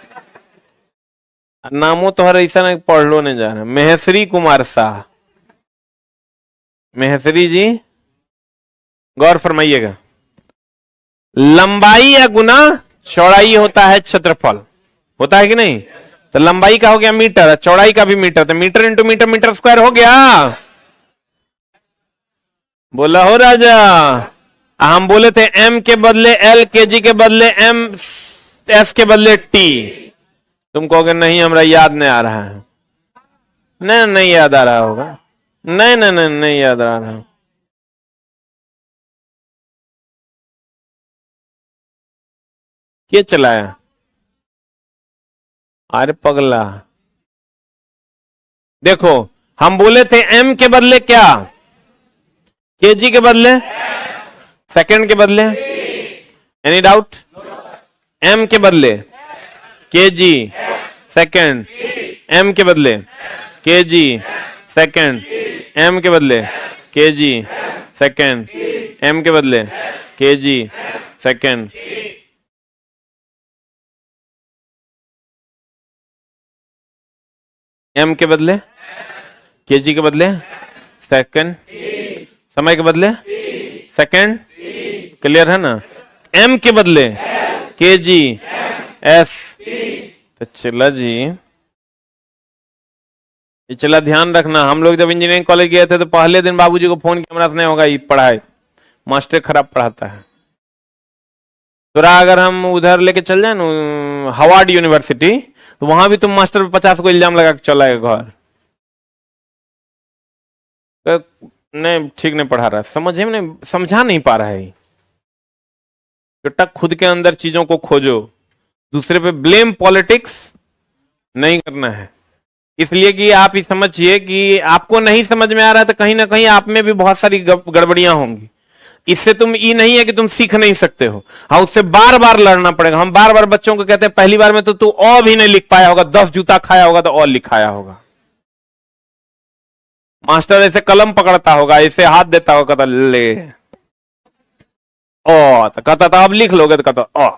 नामों तो हर ऐसा नहीं पढ़ लो नहीं जा रहा। महेश्वरी कुमार शाह, महेश्वरी जी गौर फरमाइएगा, लंबाई या गुना चौड़ाई होता है क्षेत्रफल, होता है कि नहीं? तो लंबाई का हो गया मीटर, चौड़ाई का भी मीटर, तो metre into metre, metre square हो गया। बोला हो राजा। हम बोले थे एम के बदले एल, केजी के बदले एम, एस के बदले टी। तुम कहोगे नहीं हमरा याद नहीं आ रहा है। नहीं नहीं याद आ रहा होगा, नहीं नहीं नहीं नहीं याद आ रहा। क्या चलाया? अरे पगला, देखो हम बोले थे एम के बदले क्या, केजी के बदले, सेकंड के बदले, एनी डाउट? एम के बदले केजी, सेकंड, एम के बदले केजी, सेकंड, एम के बदले केजी, सेकंड, एम के बदले केजी, सेकंड। एम के बदले केजी के बदले सेकंड, समय के बदले सेकंड, क्लियर है ना? एम के बदले केजी, एस। तो चला जी, ये चला ध्यान रखना। हम लोग जब इंजीनियरिंग कॉलेज गए थे तो पहले दिन बाबूजी को फोन किया, नहीं होगा ये पढ़ाई, मास्टर खराब पढ़ाता है। तो अगर हम उधर लेके चल जाए ना हार्वर्ड यूनिवर्सिटी, तो वहां भी तुम मास्टर पे 50 को इल्जाम लगा के चलाएगा घर, तो नहीं ठीक नहीं पढ़ा रहा है, समझे नहीं, समझा नहीं पा रहा है। बेटा खुद के अंदर चीजों को खोजो, दूसरे पे ब्लेम पॉलिटिक्स नहीं करना है। इसलिए कि आप ही समझिए कि आपको नहीं समझ में आ रहा है तो कहीं ना कहीं आप में भी बहुत सारी गड़बड़ियां होंगी। इससे तुम ये नहीं है कि तुम सीख नहीं सकते हो, हाँ उससे बार बार लड़ना पड़ेगा। हम बार बार बच्चों को कहते हैं पहली बार में तो तू अ भी नहीं लिख पाया होगा, 10 जूता खाया होगा तो अ लिखाया होगा। मास्टर ऐसे कलम पकड़ता होगा, ऐसे हाथ देता होगा, कहता ले ओ, तो कहता था अब लिख लोगे, तो कहता ओ,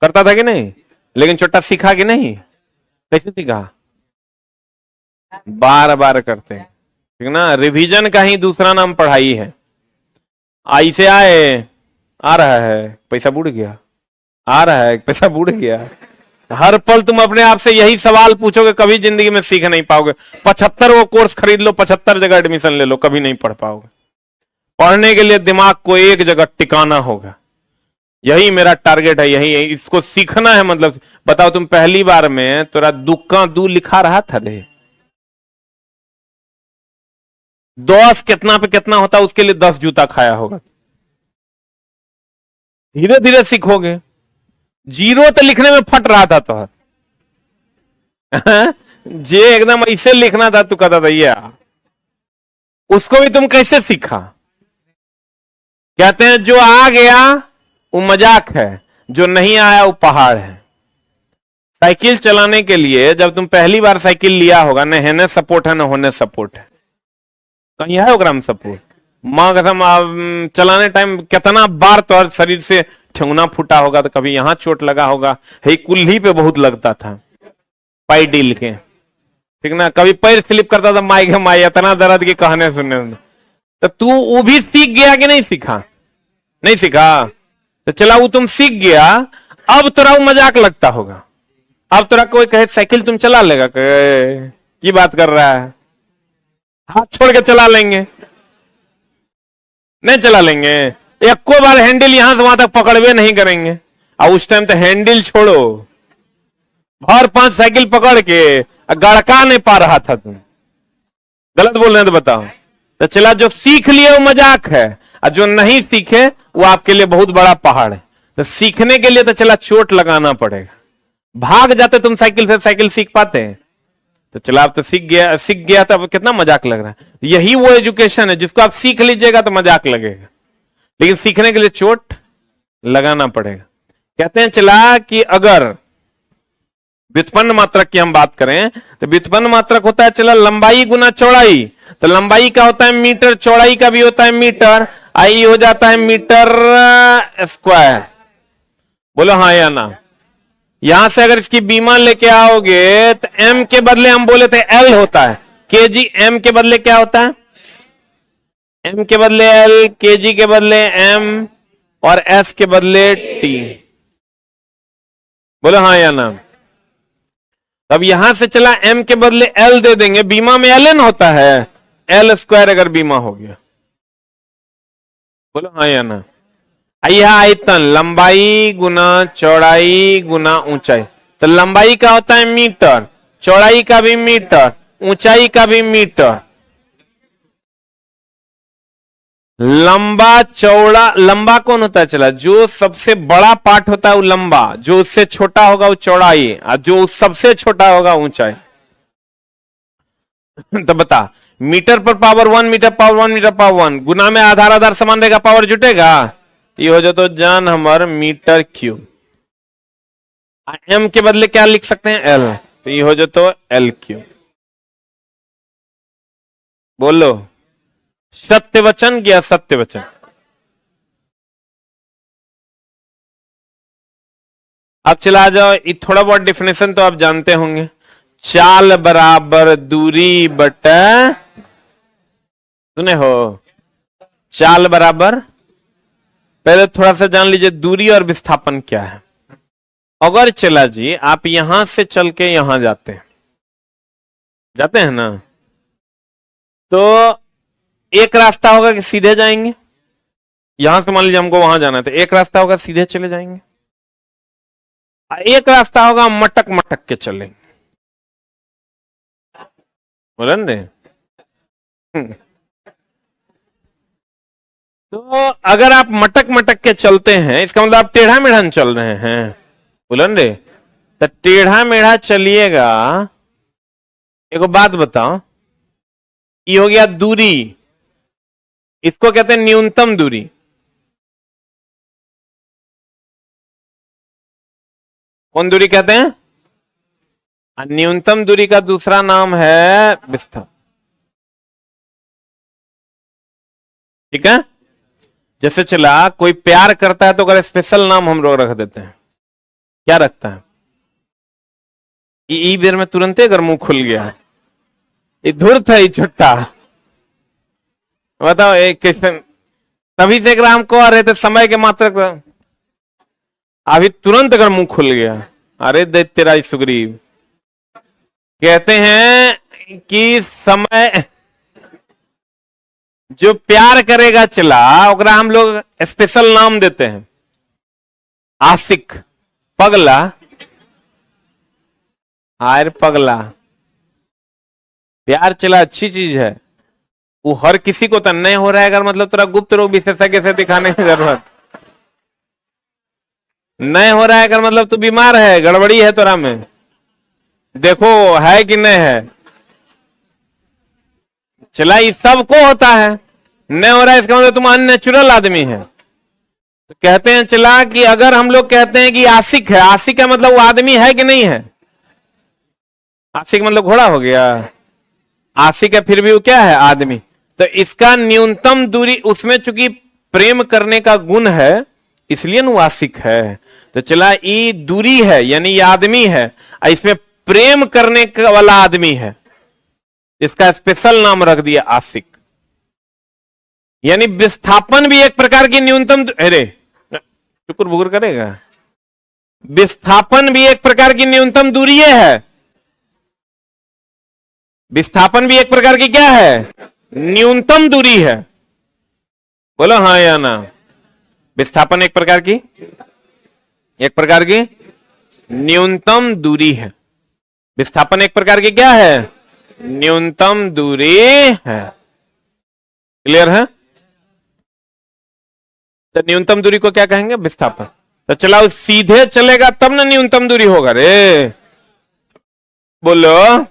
करता था कि नहीं? लेकिन छोटा सीखा कि नहीं? कैसे सीखा? बार बार करते हैं, ठीक ना? रिवीजन का ही दूसरा नाम पढ़ाई है। ऐसे आए, आ रहा है पैसा बुड़ गया, आ रहा है पैसा बुड़ गया। हर पल तुम अपने आप से यही सवाल पूछोगे, कभी जिंदगी में सीख नहीं पाओगे। 75 वो कोर्स खरीद लो, 75 जगह एडमिशन ले लो, कभी नहीं पढ़ पाओगे। पढ़ने के लिए दिमाग को एक जगह टिकाना होगा, यही मेरा टारगेट है, यही है, इसको सीखना है। मतलब बताओ तुम पहली बार में तोरा दुक्का दू लिखा रहा था रे, 10 कितना पे कितना होता उसके लिए 10 जूता खाया होगा। धीरे धीरे सीखोगे। जीरो तो लिखने में फट रहा था तो जे एकदम ऐसे लिखना था, तू कहता था ये, उसको भी तुम कैसे सीखा? कहते हैं जो आ गया वो मजाक है, जो नहीं आया वो पहाड़ है। साइकिल चलाने के लिए जब तुम पहली बार साइकिल लिया होगा, न हेने सपोर्ट है न होने सपोर्ट है, कहीं है ओकरा में सपोर्ट? माँ कसम चलाने टाइम कितना बार तो शरीर से ठेंगुना फूटा होगा, तो कभी यहां चोट लगा होगा, हे कुल्ही पे बहुत लगता था पाई डील के, ठीक ना? कभी पैर स्लिप करता था, माई के माई इतना दर्द के कहने सुनने। तो तू वो भी सीख गया कि नहीं सीखा? नहीं सीखा, तो चला वो तुम सीख गया। अब तोरा वो मजाक लगता होगा। अब तोरा कोई कहे साइकिल तुम चला लेगा, की बात कर रहा है, हाथ छोड़ के चला लेंगे? नहीं चला लेंगे। एक को बार हैंडल यहां से वहां तक पकड़वे नहीं करेंगे। और उस टाइम तो हैंडल छोड़ो, भर 5 साइकिल पकड़ के गड़का नहीं पा रहा था तुम। गलत बोल रहे हैं तो बताओ। तो चला जो सीख लिए वो मजाक है, और जो नहीं सीखे वो आपके लिए बहुत बड़ा पहाड़ है। तो सीखने के लिए तो चला चोट लगाना पड़ेगा। भाग जाते तुम साइकिल से, साइकिल सीख पाते हैं? तो चला आप तो सीख गया तो अब कितना मजाक लग रहा है। यही वो एजुकेशन है जिसको आप सीख लीजिएगा तो मजाक लगेगा, लेकिन सीखने के लिए चोट लगाना पड़ेगा। कहते हैं चला कि अगर व्युत्पन्न मात्रक की हम बात करें तो व्युत्पन्न मात्रक होता है चला लंबाई गुना चौड़ाई। तो लंबाई का होता है मीटर, चौड़ाई का भी होता है मीटर, आई हो जाता है मीटर स्क्वायर। बोलो हाँ या ना। यहां से अगर इसकी बीमा लेके आओगे तो एम के बदले हम बोले थे एल होता है, केजी, एम के बदले क्या होता है, एम के बदले एल, केजी के बदले एम और एस के बदले टी। बोलो हाँ या ना। अब यहां से चला एम के बदले एल दे देंगे, बीमा में एल एन होता है, एल स्क्वायर अगर बीमा हो गया। बोलो हाँ या ना। आइए आयतन, लंबाई गुना चौड़ाई गुना ऊंचाई। तो लंबाई का होता है मीटर, चौड़ाई का भी मीटर, ऊंचाई का भी मीटर। लंबा चौड़ा, लंबा कौन होता है चला, जो सबसे बड़ा पार्ट होता है वो लंबा, जो उससे छोटा होगा वो चौड़ाई, और जो सबसे छोटा होगा ऊंचाई। तो बता, मीटर पर power 1, metre power 1, metre power 1, गुना में आधार आधार समान रहेगा, पावर जुटेगा, ये हो जाए तो जान हमार मीटर क्यूब। एम के बदले क्या लिख सकते हैं, एल, तो ये हो जाए तो एल क्यूब। बोलो सत्य वचन या सत्य वचन। अब चला जाओ, ये थोड़ा बहुत डिफिनेशन तो आप जानते होंगे। चाल बराबर दूरी बटा, सुने हो, चाल बराबर, पहले थोड़ा सा जान लीजिए दूरी और विस्थापन क्या है। अगर चला जी आप यहां से चल के यहां जाते हैं ना, तो एक रास्ता होगा कि सीधे जाएंगे, यहां से मान लीजिए हमको वहां जाना है तो एक रास्ता होगा सीधे चले जाएंगे, एक रास्ता होगा मटक मटक के चलेंगे। बोले रे। तो अगर आप मटक मटक के चलते हैं इसका मतलब आप टेढ़ा मेढ़ा चल रहे हैं, बोलन रे। तो टेढ़ा मेढ़ा चलिएगा, एक बात बताओ, ये हो गया दूरी, इसको कहते हैं न्यूनतम दूरी। कौन दूरी कहते हैं, न्यूनतम दूरी का दूसरा नाम है विस्थापन। ठीक है, जैसे चला कोई प्यार करता है तो अगर स्पेशल नाम हम लोग रख देते हैं, क्या रखता है, ई बेर में तुरंत अगर मुंह खुल गया, ये धूर्त है, ये छुट्टा, बताओ एक कैसे, तभी से हम कह रहे थे समय के मात्र, अभी तुरंत अगर मुंह खुल गया, अरे दे तेरा सुग्रीव। कहते हैं कि समय जो प्यार करेगा चला ओकरा हम लोग स्पेशल नाम देते हैं, आशिक, पगला, हायर पगला। प्यार चला अच्छी चीज है, वो हर किसी को तो नहीं हो रहा है, अगर मतलब तेरा गुप्त रोग विशेषज्ञ से दिखाने की जरूरत नहीं हो रहा है, अगर मतलब तू बीमार है, गड़बड़ी है तोरा में, देखो है कि नहीं है। चला ये सबको होता है, नहीं हो रहा है इसका मतलब तुम अननेचुरल आदमी है। तो कहते हैं चला कि अगर हम लोग कहते हैं कि आशिक है, आशिक का मतलब वो आदमी है कि नहीं है, आशिक मतलब घोड़ा हो गया, आशिक है फिर भी वो क्या है, आदमी। तो इसका न्यूनतम दूरी, उसमें चूंकि प्रेम करने का गुण है इसलिए वो आशिक है। तो चला ये दूरी है यानी ये आदमी है, इसमें प्रेम करने वाला आदमी है, इसका स्पेशल नाम रख दिया आशिक। यानी विस्थापन भी एक प्रकार की न्यूनतम, अरे शुक्र बुकुर करेगा, विस्थापन भी एक प्रकार की न्यूनतम दूरी है, विस्थापन भी एक प्रकार की क्या है, न्यूनतम दूरी है। बोलो हाँ या ना। विस्थापन एक प्रकार की न्यूनतम दूरी है, विस्थापन एक प्रकार की क्या है, न्यूनतम दूरी है। क्लियर है। तो न्यूनतम दूरी को क्या कहेंगे, विस्थापन। तो चला सीधे चलेगा तब ना न्यूनतम दूरी होगा रे, बोलो।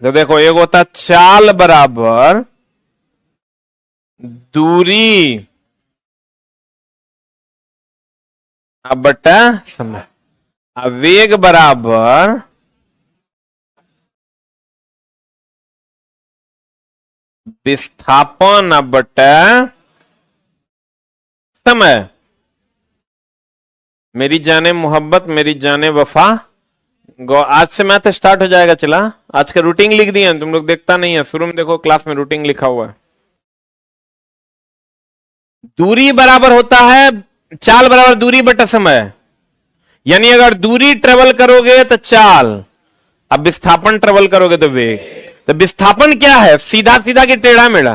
तो देखो एक होता चाल बराबर दूरी अब बटा समय। वेग बराबर विस्थापन बटा समय। मेरी जाने मोहब्बत, मेरी जाने वफा, आज से मैथ स्टार्ट हो जाएगा। चला, आज का रूटीन लिख दिया तुम लोग, देखता नहीं है। शुरू में देखो क्लास में रूटीन लिखा हुआ है। दूरी बराबर होता है चाल बराबर दूरी बटा समय। यानी अगर दूरी ट्रेवल करोगे तो चाल, अब विस्थापन ट्रेवल करोगे तो वेग। तो विस्थापन क्या है? सीधा सीधा की टेढ़ा मेढ़ा।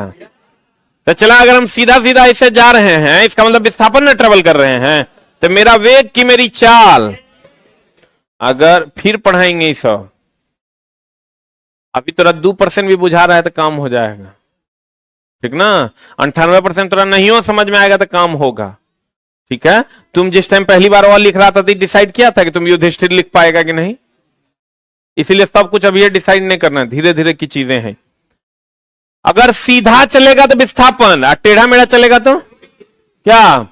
तो चला, अगर हम सीधा सीधा ऐसे जा रहे हैं, इसका मतलब विस्थापन में ट्रेवल कर रहे हैं। तो मेरा वेग की मेरी चाल, अगर फिर पढ़ाएंगे ये सब, अभी तोरा 2% भी बुझा रहा है तो काम हो जाएगा, ठीक ना। 98% तोरा नहीं हो समझ में आएगा तो काम होगा, ठीक है। तुम जिस टाइम पहली बार और लिख रहा था तो डिसाइड किया था कि तुम युधिष्ठिर लिख पाएगा कि नहीं, इसीलिए सब कुछ अभी ये डिसाइड नहीं करना, धीरे धीरे की चीजें हैं। अगर सीधा चलेगा तो विस्थापन, और टेढ़ा मेढ़ा चलेगा तो क्या?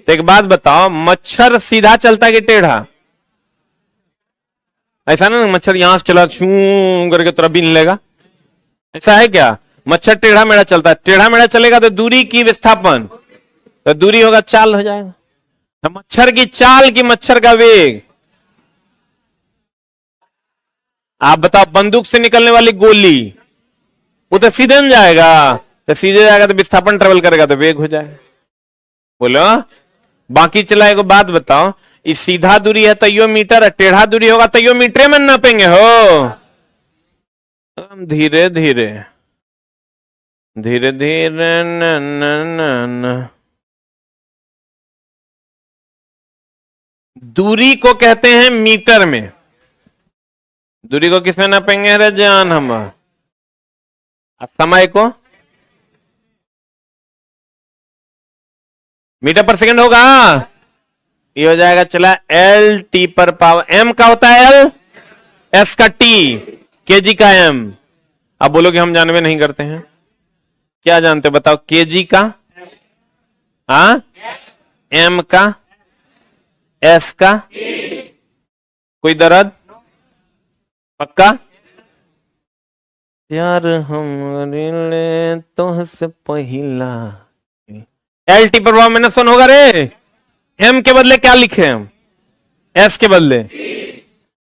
तो एक बात बताओ, मच्छर सीधा चलता है कि टेढ़ा? ऐसा ना मच्छर यहां से चला छू करके तुरंत बीन लेगा, ऐसा है क्या? मच्छर टेढ़ा मेढ़ा चलता है। टेढ़ा मेढ़ा चलेगा तो दूरी की विस्थापन, तो दूरी होगा चाल हो जाएगा। तो मच्छर की चाल की मच्छर का वेग। आप बताओ, बंदूक से निकलने वाली गोली वो तो सीधे न जाएगा, तो सीधे जाएगा तो विस्थापन ट्रेवल करेगा तो वेग हो जाएगा। बोलो, बाकी चला एक बात बताओ, इस सीधा दूरी है तैयो मीटर है, टेढ़ा दूरी होगा तैयो मीटर में नापेंगे हो। हम धीरे धीरे धीरे धीरे न न न न। दूरी को कहते हैं मीटर में। दूरी को किसमें नापेंगे रे जान हम? समय को मीटर पर सेकंड होगा, ये हो जाएगा। चला, एल टी पर पावर, एम का होता है एल, एस का टी, केजी का एम। अब बोलो कि हम जानवे नहीं करते हैं, क्या जानते बताओ? केजी का, हाँ, एम का, एस का, कोई दर्द? पक्का? यार हम तो से पहिला, एल टी पर पावर माइनस 1 होगा रे। एम के बदले क्या लिखे हम? एस के बदले,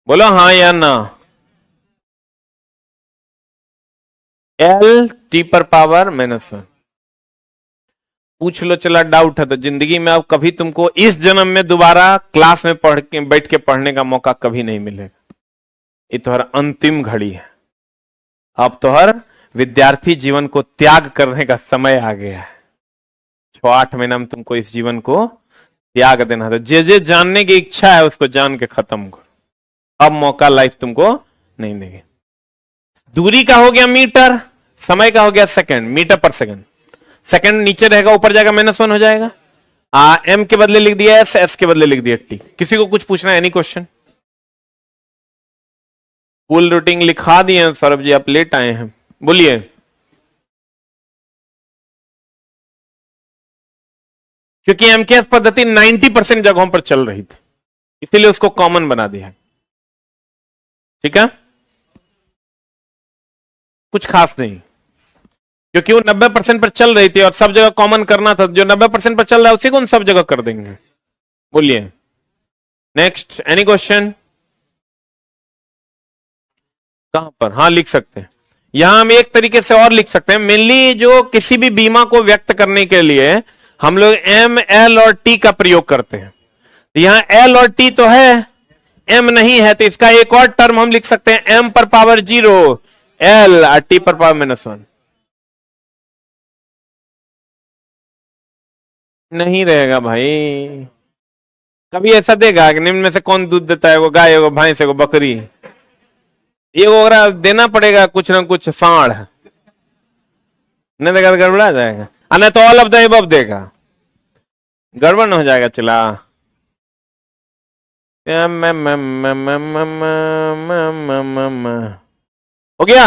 बोलो हाँ या ना। एल टी पर पावर -1। पूछ लो, चला डाउट है तो जिंदगी में अब कभी तुमको इस जन्म में दोबारा क्लास में पढ़ के बैठ के पढ़ने का मौका कभी नहीं मिलेगा। ये तो हर अंतिम घड़ी है। अब तो हर विद्यार्थी जीवन को त्याग करने का समय आ गया है। 6-8 महीना में तुमको इस जीवन को त्याग देना था। जे जे जानने की इच्छा है उसको जान के खत्म करो, अब मौका लाइफ तुमको नहीं देगी। दूरी का हो गया मीटर, समय का हो गया सेकंड, मीटर पर सेकंड। सेकंड नीचे रहेगा, ऊपर जाएगा -1 हो जाएगा। एम के बदले लिख दिया एस, एस के बदले लिख दिया टी। किसी को कुछ पूछना है? Any question? फुल रूटीन लिखा दिए सौरभ जी, आप लेट आए हैं, बोलिए। क्योंकि एमकेएस पद्धति 90% जगहों पर चल रही थी, इसीलिए उसको कॉमन बना दिया, ठीक है। कुछ खास नहीं, क्योंकि वो 90% पर चल रही थी और सब जगह कॉमन करना था। जो 90% पर चल रहा है उसी को हम सब जगह कर देंगे। बोलिए नेक्स्ट, एनी क्वेश्चन? कहां पर? हाँ लिख सकते हैं। यहां हम एक तरीके से और लिख सकते हैं, मेनली जो किसी भी बीमा को व्यक्त करने के लिए हम लोग एम, एल और टी का प्रयोग करते हैं। यहां एल और टी तो है, एम नहीं है, तो इसका एक और टर्म हम लिख सकते हैं, एम पर पावर 0, एल और टी पर पावर -1। नहीं रहेगा भाई। कभी ऐसा देगा कि निम्न में से कौन दूध देता है? वो गाय, एगो भैंस, एगो बकरी, ये देना पड़ेगा कुछ ना कुछ साढ़, नहीं देगा तो गड़बड़ा जाएगा। नहीं तो ऑल ऑफ द एबव देगा, गड़बड़ हो जाएगा। चला, हो गया।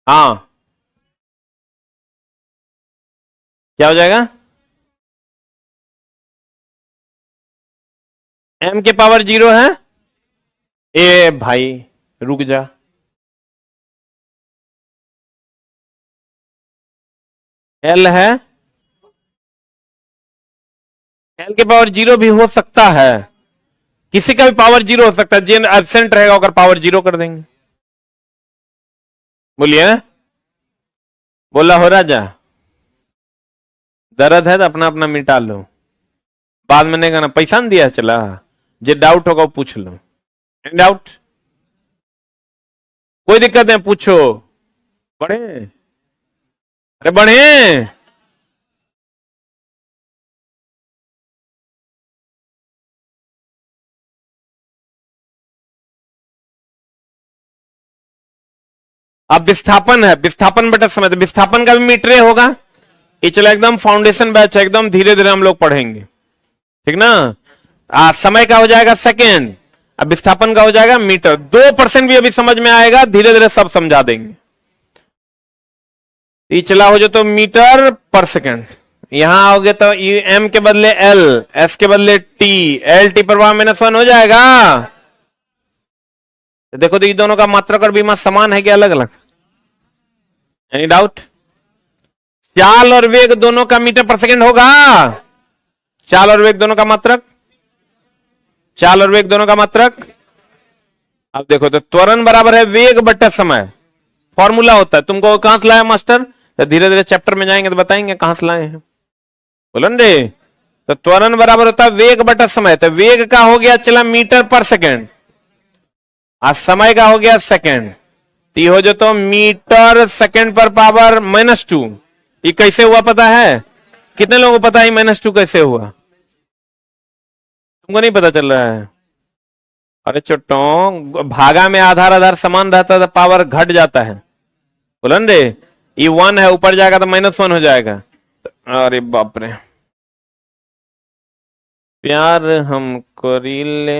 हाँ, क्या हो जाएगा? m के पावर 0 है। ए भाई रुक जा, l है, l के पावर 0 भी हो सकता है, किसी का भी पावर 0 हो सकता है, जिन एब्सेंट रहेगा अगर पावर 0 कर देंगे। बोलिए, बोला हो राजा, दर्द है तो अपना अपना मिटा लो, बाद में नहीं कहना पैसा नहीं दिया चला। जो डाउट होगा वो पूछ लो। डाउट, कोई दिक्कत नहीं, पूछो। बढ़े, अरे बढ़े। अब विस्थापन है, विस्थापन बटा समय, तो विस्थापन का भी मीटर होगा। ये चलो एकदम फाउंडेशन बैच है, एकदम धीरे धीरे हम लोग पढ़ेंगे, ठीक ना। समय का हो जाएगा सेकेंड, अब विस्थापन का हो जाएगा मीटर। 2% भी अभी समझ में आएगा, धीरे धीरे सब समझा देंगे। ये चला हो जो तो मीटर पर सेकेंड, यहां आओगे तो एम के बदले एल, एस के बदले टी, एल टी पर -1 हो जाएगा। देखो तो ये दोनों का मात्रक और विमा समान है कि अलग अलग? Any doubt? चाल और वेग दोनों का मीटर पर सेकेंड होगा। चाल और वेग दोनों का मात्रक, चाल और वेग दोनों का मात्रक। अब देखो तो त्वरण बराबर है वेग बटा समय, फॉर्मूला होता है। तुमको कहां से लाया मास्टर? तो धीरे धीरे चैप्टर में जाएंगे तो बताएंगे कहां से लाए हैं, बोलो दे। तो त्वरण बराबर होता है वेग बटा समय, तो वेग का हो गया चला मीटर पर सेकेंड, आज समय का हो गया सेकेंड, तो हो जो तो मीटर सेकेंड पर पावर -2। ये कैसे हुआ पता है? कितने लोगों को पता है -2 कैसे हुआ? तुमको नहीं पता चल रहा है? अरे चुट्टों, भागा में आधार आधार समान रहता है तो पावर घट जाता है, बोलो दे। ये 1 है, ऊपर जाएगा तो -1 हो जाएगा। अरे बाप रे, प्यार हम करीले।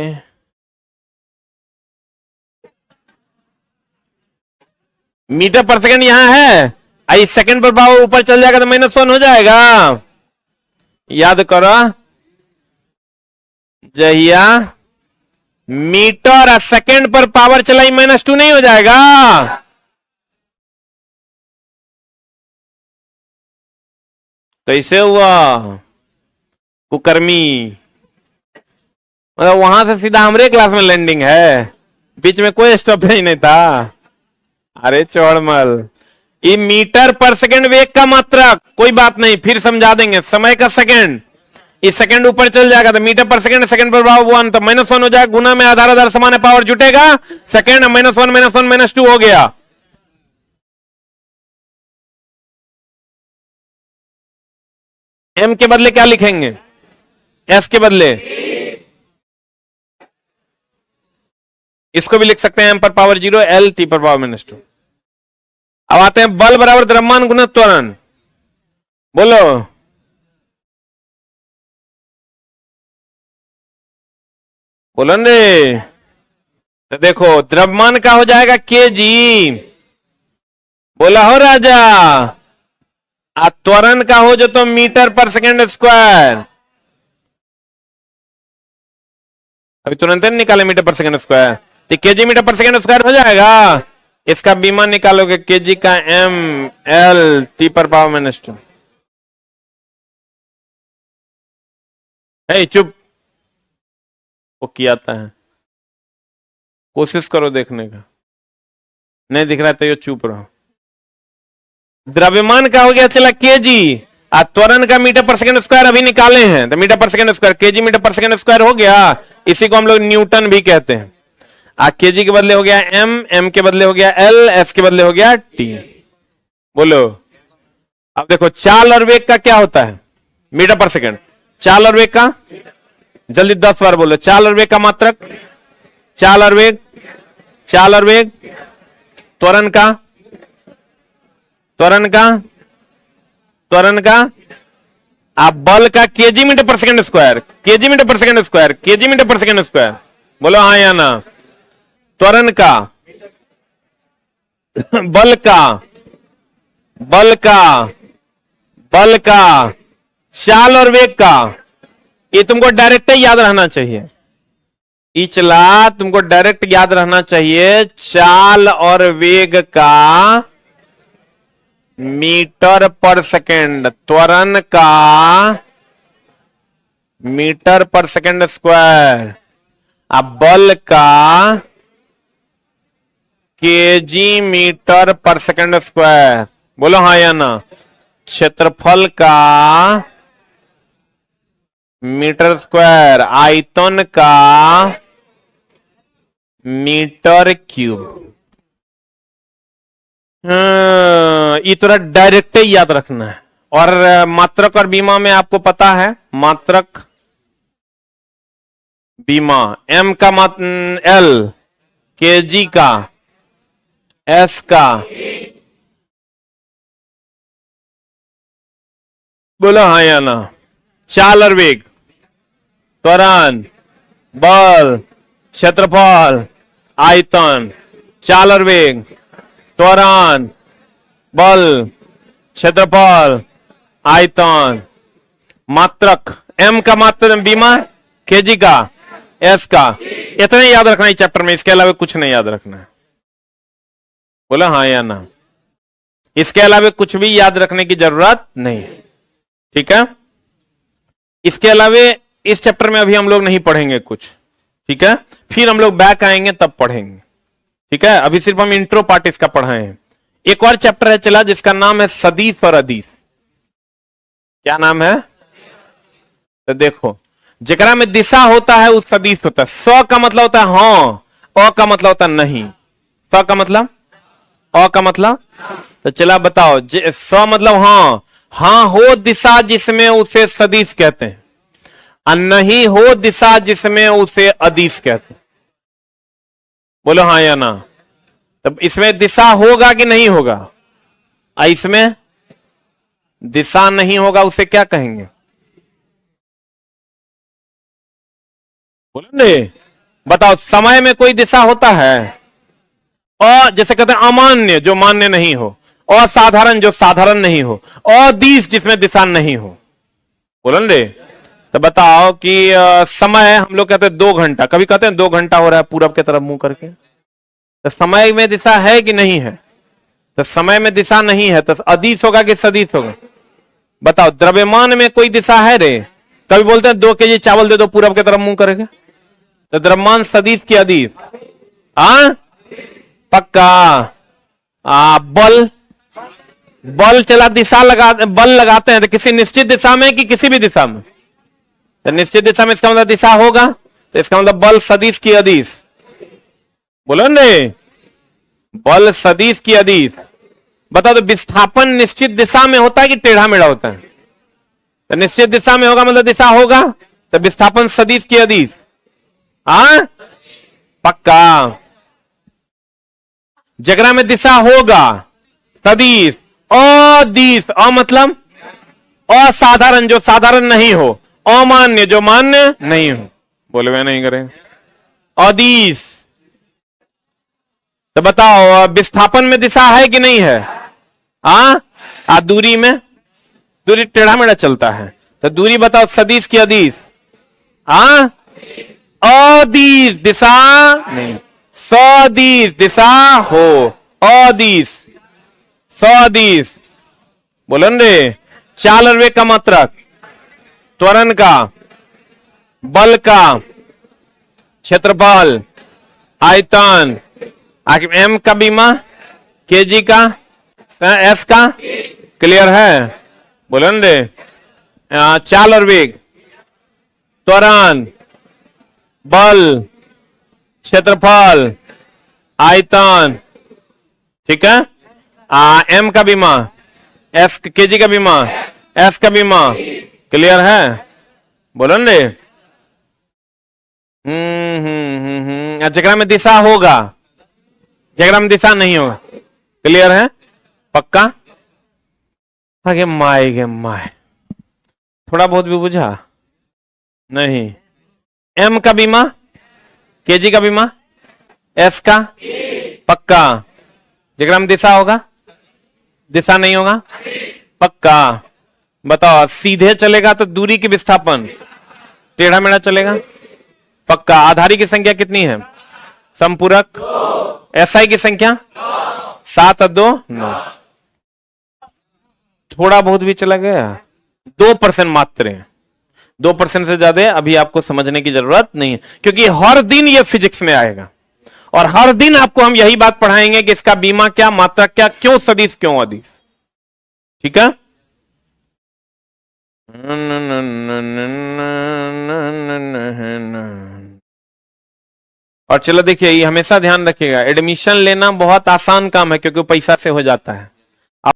मीटर पर सेकंड यहां है, आई सेकंड पर पावर ऊपर चल जाएगा तो -1 हो जाएगा। याद करो, जहिया मीटर और सेकंड पर पावर चलाई -2 नहीं हो जाएगा। कैसे हुआ कुकर्मी? मतलब वहां से सीधा हमारे क्लास में लैंडिंग है, बीच में कोई स्टॉप ही नहीं था। अरे चौड़मल, ये मीटर पर सेकंड वेग का मात्रक, कोई बात नहीं, फिर समझा देंगे। समय का सेकंड, इस सेकंड ऊपर चल जाएगा तो मीटर पर सेकंड, सेकंड पर पावर 1 तो -1 हो जाएगा। गुना में आधार आधार समान है, पावर जुटेगा। सेकंड -1 -2 हो गया। एम के बदले क्या लिखेंगे? एस के बदले इसको भी लिख सकते हैं, एम पर पावर 0, एल टी पर पावर -2। अब आते हैं बल बराबर द्रव्यमान गुना त्वरण, बोलो। बोलो ने, तो देखो द्रव्यमान का हो जाएगा केजी, बोला हो राजा। त्वरण का हो जो तो मीटर पर सेकंड स्क्वायर, अभी तुरंत निकाले मीटर पर सेकंड स्क्वायर, तो केजी मीटर पर सेकंड स्क्वायर हो जाएगा। इसका बीमा निकालोगे, केजी का एम एल टी पर पावर -2। चुप, वो किया आता है, कोशिश करो देखने का, नहीं दिख रहा है तो ये चुप रहो। द्रव्यमान का हो गया चला केजी, त्वरण का मीटर पर सेकंड स्क्वायर अभी निकाले हैं, तो मीटर पर सेकंड स्क्वायर, केजी मीटर पर सेकंड स्क्वायर हो गया। इसी को हम लोग न्यूटन भी कहते हैं। केजी के बदले हो गया एम, एम के बदले हो गया एल, एस के बदले हो गया टी, बोलो। अब देखो चाल और वेग का क्या होता है? मीटर पर सेकंड। चाल और वेग का जल्दी 10 बार बोलो। चाल और वेग का मात्रक, चाल और वेग, चाल और वेग, त्वरण का, त्वरण का, त्वरण का, आप बल का केजी मीटर पर सेकंड स्क्वायर, केजी मीटर पर सेकंड स्क्वायर, केजी मीटर पर सेकंड स्क्वायर, बोलो हाँ या ना। त्वरण का, बल का, बल का, बल का, चाल और वेग का, ये तुमको डायरेक्ट ही याद रहना चाहिए। ई चला तुमको डायरेक्ट याद रहना चाहिए, चाल और वेग का मीटर पर सेकेंड, त्वरण का मीटर पर सेकेंड स्क्वायर, अब बल का केजी मीटर पर सेकेंड स्क्वायर। बोलो हाँ या ना। क्षेत्रफल का मीटर स्क्वायर, आयतन का मीटर क्यूब। ये थोड़ा डायरेक्ट ही याद रखना है। और मात्रक और बीमा में आपको पता है, मात्रक बीमा, एम का एल, केजी का, एस का, बोलो हाँ या ना। चाल और वेग, त्वरण, बल, क्षेत्रफल, आयतन, चाल और वेग, त्वरण, बल, क्षेत्रफल, आयतन, मात्रक, एम का मात्रक बीमा, केजी का, एस का, इतना ही याद रखना है चैप्टर में, इसके अलावा कुछ नहीं याद रखना है। बोला हाँ या ना। इसके अलावा कुछ भी याद रखने की जरूरत नहीं, ठीक है। इसके अलावा इस चैप्टर में अभी हम लोग नहीं पढ़ेंगे कुछ, ठीक है। फिर हम लोग बैक आएंगे तब पढ़ेंगे, ठीक है। अभी सिर्फ हम इंट्रो पार्ट इसका पढ़ाए हैं। एक और चैप्टर है चला जिसका नाम है सदिश और अदिश। क्या नाम है? तो देखो, जेकरा में दिशा होता है उस सदिश होता है। स का मतलब होता है हाँ, अ का मतलब होता है नहीं। स का मतलब, अ का मतलब, तो चला बताओ। स मतलब हाँ, हाँ हो दिशा जिसमें उसे सदिश कहते हैं, और नहीं हो दिशा जिसमें उसे अदिश कहते हैं। बोलो हाँ या ना। तब इसमें दिशा होगा कि नहीं होगा? इसमें दिशा नहीं होगा, उसे क्या कहेंगे? बोलो ने, बताओ। समय में कोई दिशा होता है? और जैसे कहते हैं अमान्य, जो मान्य नहीं हो, असाधारण जो साधारण नहीं हो, अदिश जिसमें दिशा नहीं हो। बोलो रे। तो बताओ कि समय हम लोग कहते हैं 2 घंटा, कभी कहते हैं 2 घंटा हो रहा है पूरब की तरफ मुंह करके, तो समय में दिशा है कि नहीं है? तो समय में दिशा नहीं है, तो अदिश होगा कि सदिश होगा? बताओ। द्रव्यमान में कोई दिशा है रे? कभी बोलते हैं 2 केजी चावल दे दो पूरब की तरफ मुंह करके, तो द्रव्यमान सदिश की अदिश? पक्का। बल, बल चला दिशा लगा, बल लगाते हैं तो किसी निश्चित दिशा में कि किसी भी दिशा में? तो निश्चित दिशा में, इसका मतलब दिशा होगा, तो इसका मतलब बल सदिश की अदिश। बोलो ने, बल सदिश की अदिश। बताओ। तो विस्थापन निश्चित दिशा में होता है कि टेढ़ा मेढ़ा होता है? तो निश्चित दिशा में होगा मतलब दिशा होगा, तो विस्थापन सदिश की अदिश। पक्का। जगरा में दिशा होगा सदिश, अदिश, मतलब असाधारण जो साधारण नहीं हो, अमान्य जो मान्य नहीं हो। बोले वे नहीं करेंगे। अदिश। तो बताओ विस्थापन में दिशा है कि नहीं है? दूरी में, दूरी टेढ़ा मेढ़ा चलता है, तो दूरी बताओ सदिश की अदिश। अदिश दिशा नहीं, सदिश दिशा हो, अदिश, सदिश। बोलन रे। चाल और वेग का मात्रक, त्वरण का, बल का, क्षेत्रफल, आयतन, एम का बीमा, केजी का, एस का, क्लियर है? बोलन रे। चाल और वेग, त्वरण, बल, क्षेत्रफल, आयतन, ठीक है। एम का बीमा, एफ केजी का बीमा, एस का बीमा, क्लियर है? बोलो ने। जगह में दिशा होगा, जगह में दिशा नहीं होगा, क्लियर है? पक्का। आगे माए गे माए, थोड़ा बहुत भी बुझा नहीं? एम का बीमा, केजी का बीमा, एस का, पक्का। जगह में दिशा होगा, दिशा नहीं होगा, पक्का। बताओ। सीधे चलेगा तो दूरी की विस्थापन टेढ़ा मेढ़ा चलेगा, पक्का। आधारी की संख्या कितनी है? समपूरक। एसआई की संख्या 7 और 2 9। थोड़ा बहुत भी चला गया, 2% मात्र है। 2% से ज्यादा अभी आपको समझने की जरूरत नहीं है, क्योंकि हर दिन ये फिजिक्स में आएगा और हर दिन आपको हम यही बात पढ़ाएंगे कि इसका बीमा क्या, मात्रक क्या, क्यों सदिश, क्यों अदिश। ठीक है। और चलो देखिए, ये हमेशा ध्यान रखिएगा, एडमिशन लेना बहुत आसान काम है क्योंकि पैसा से हो जाता है।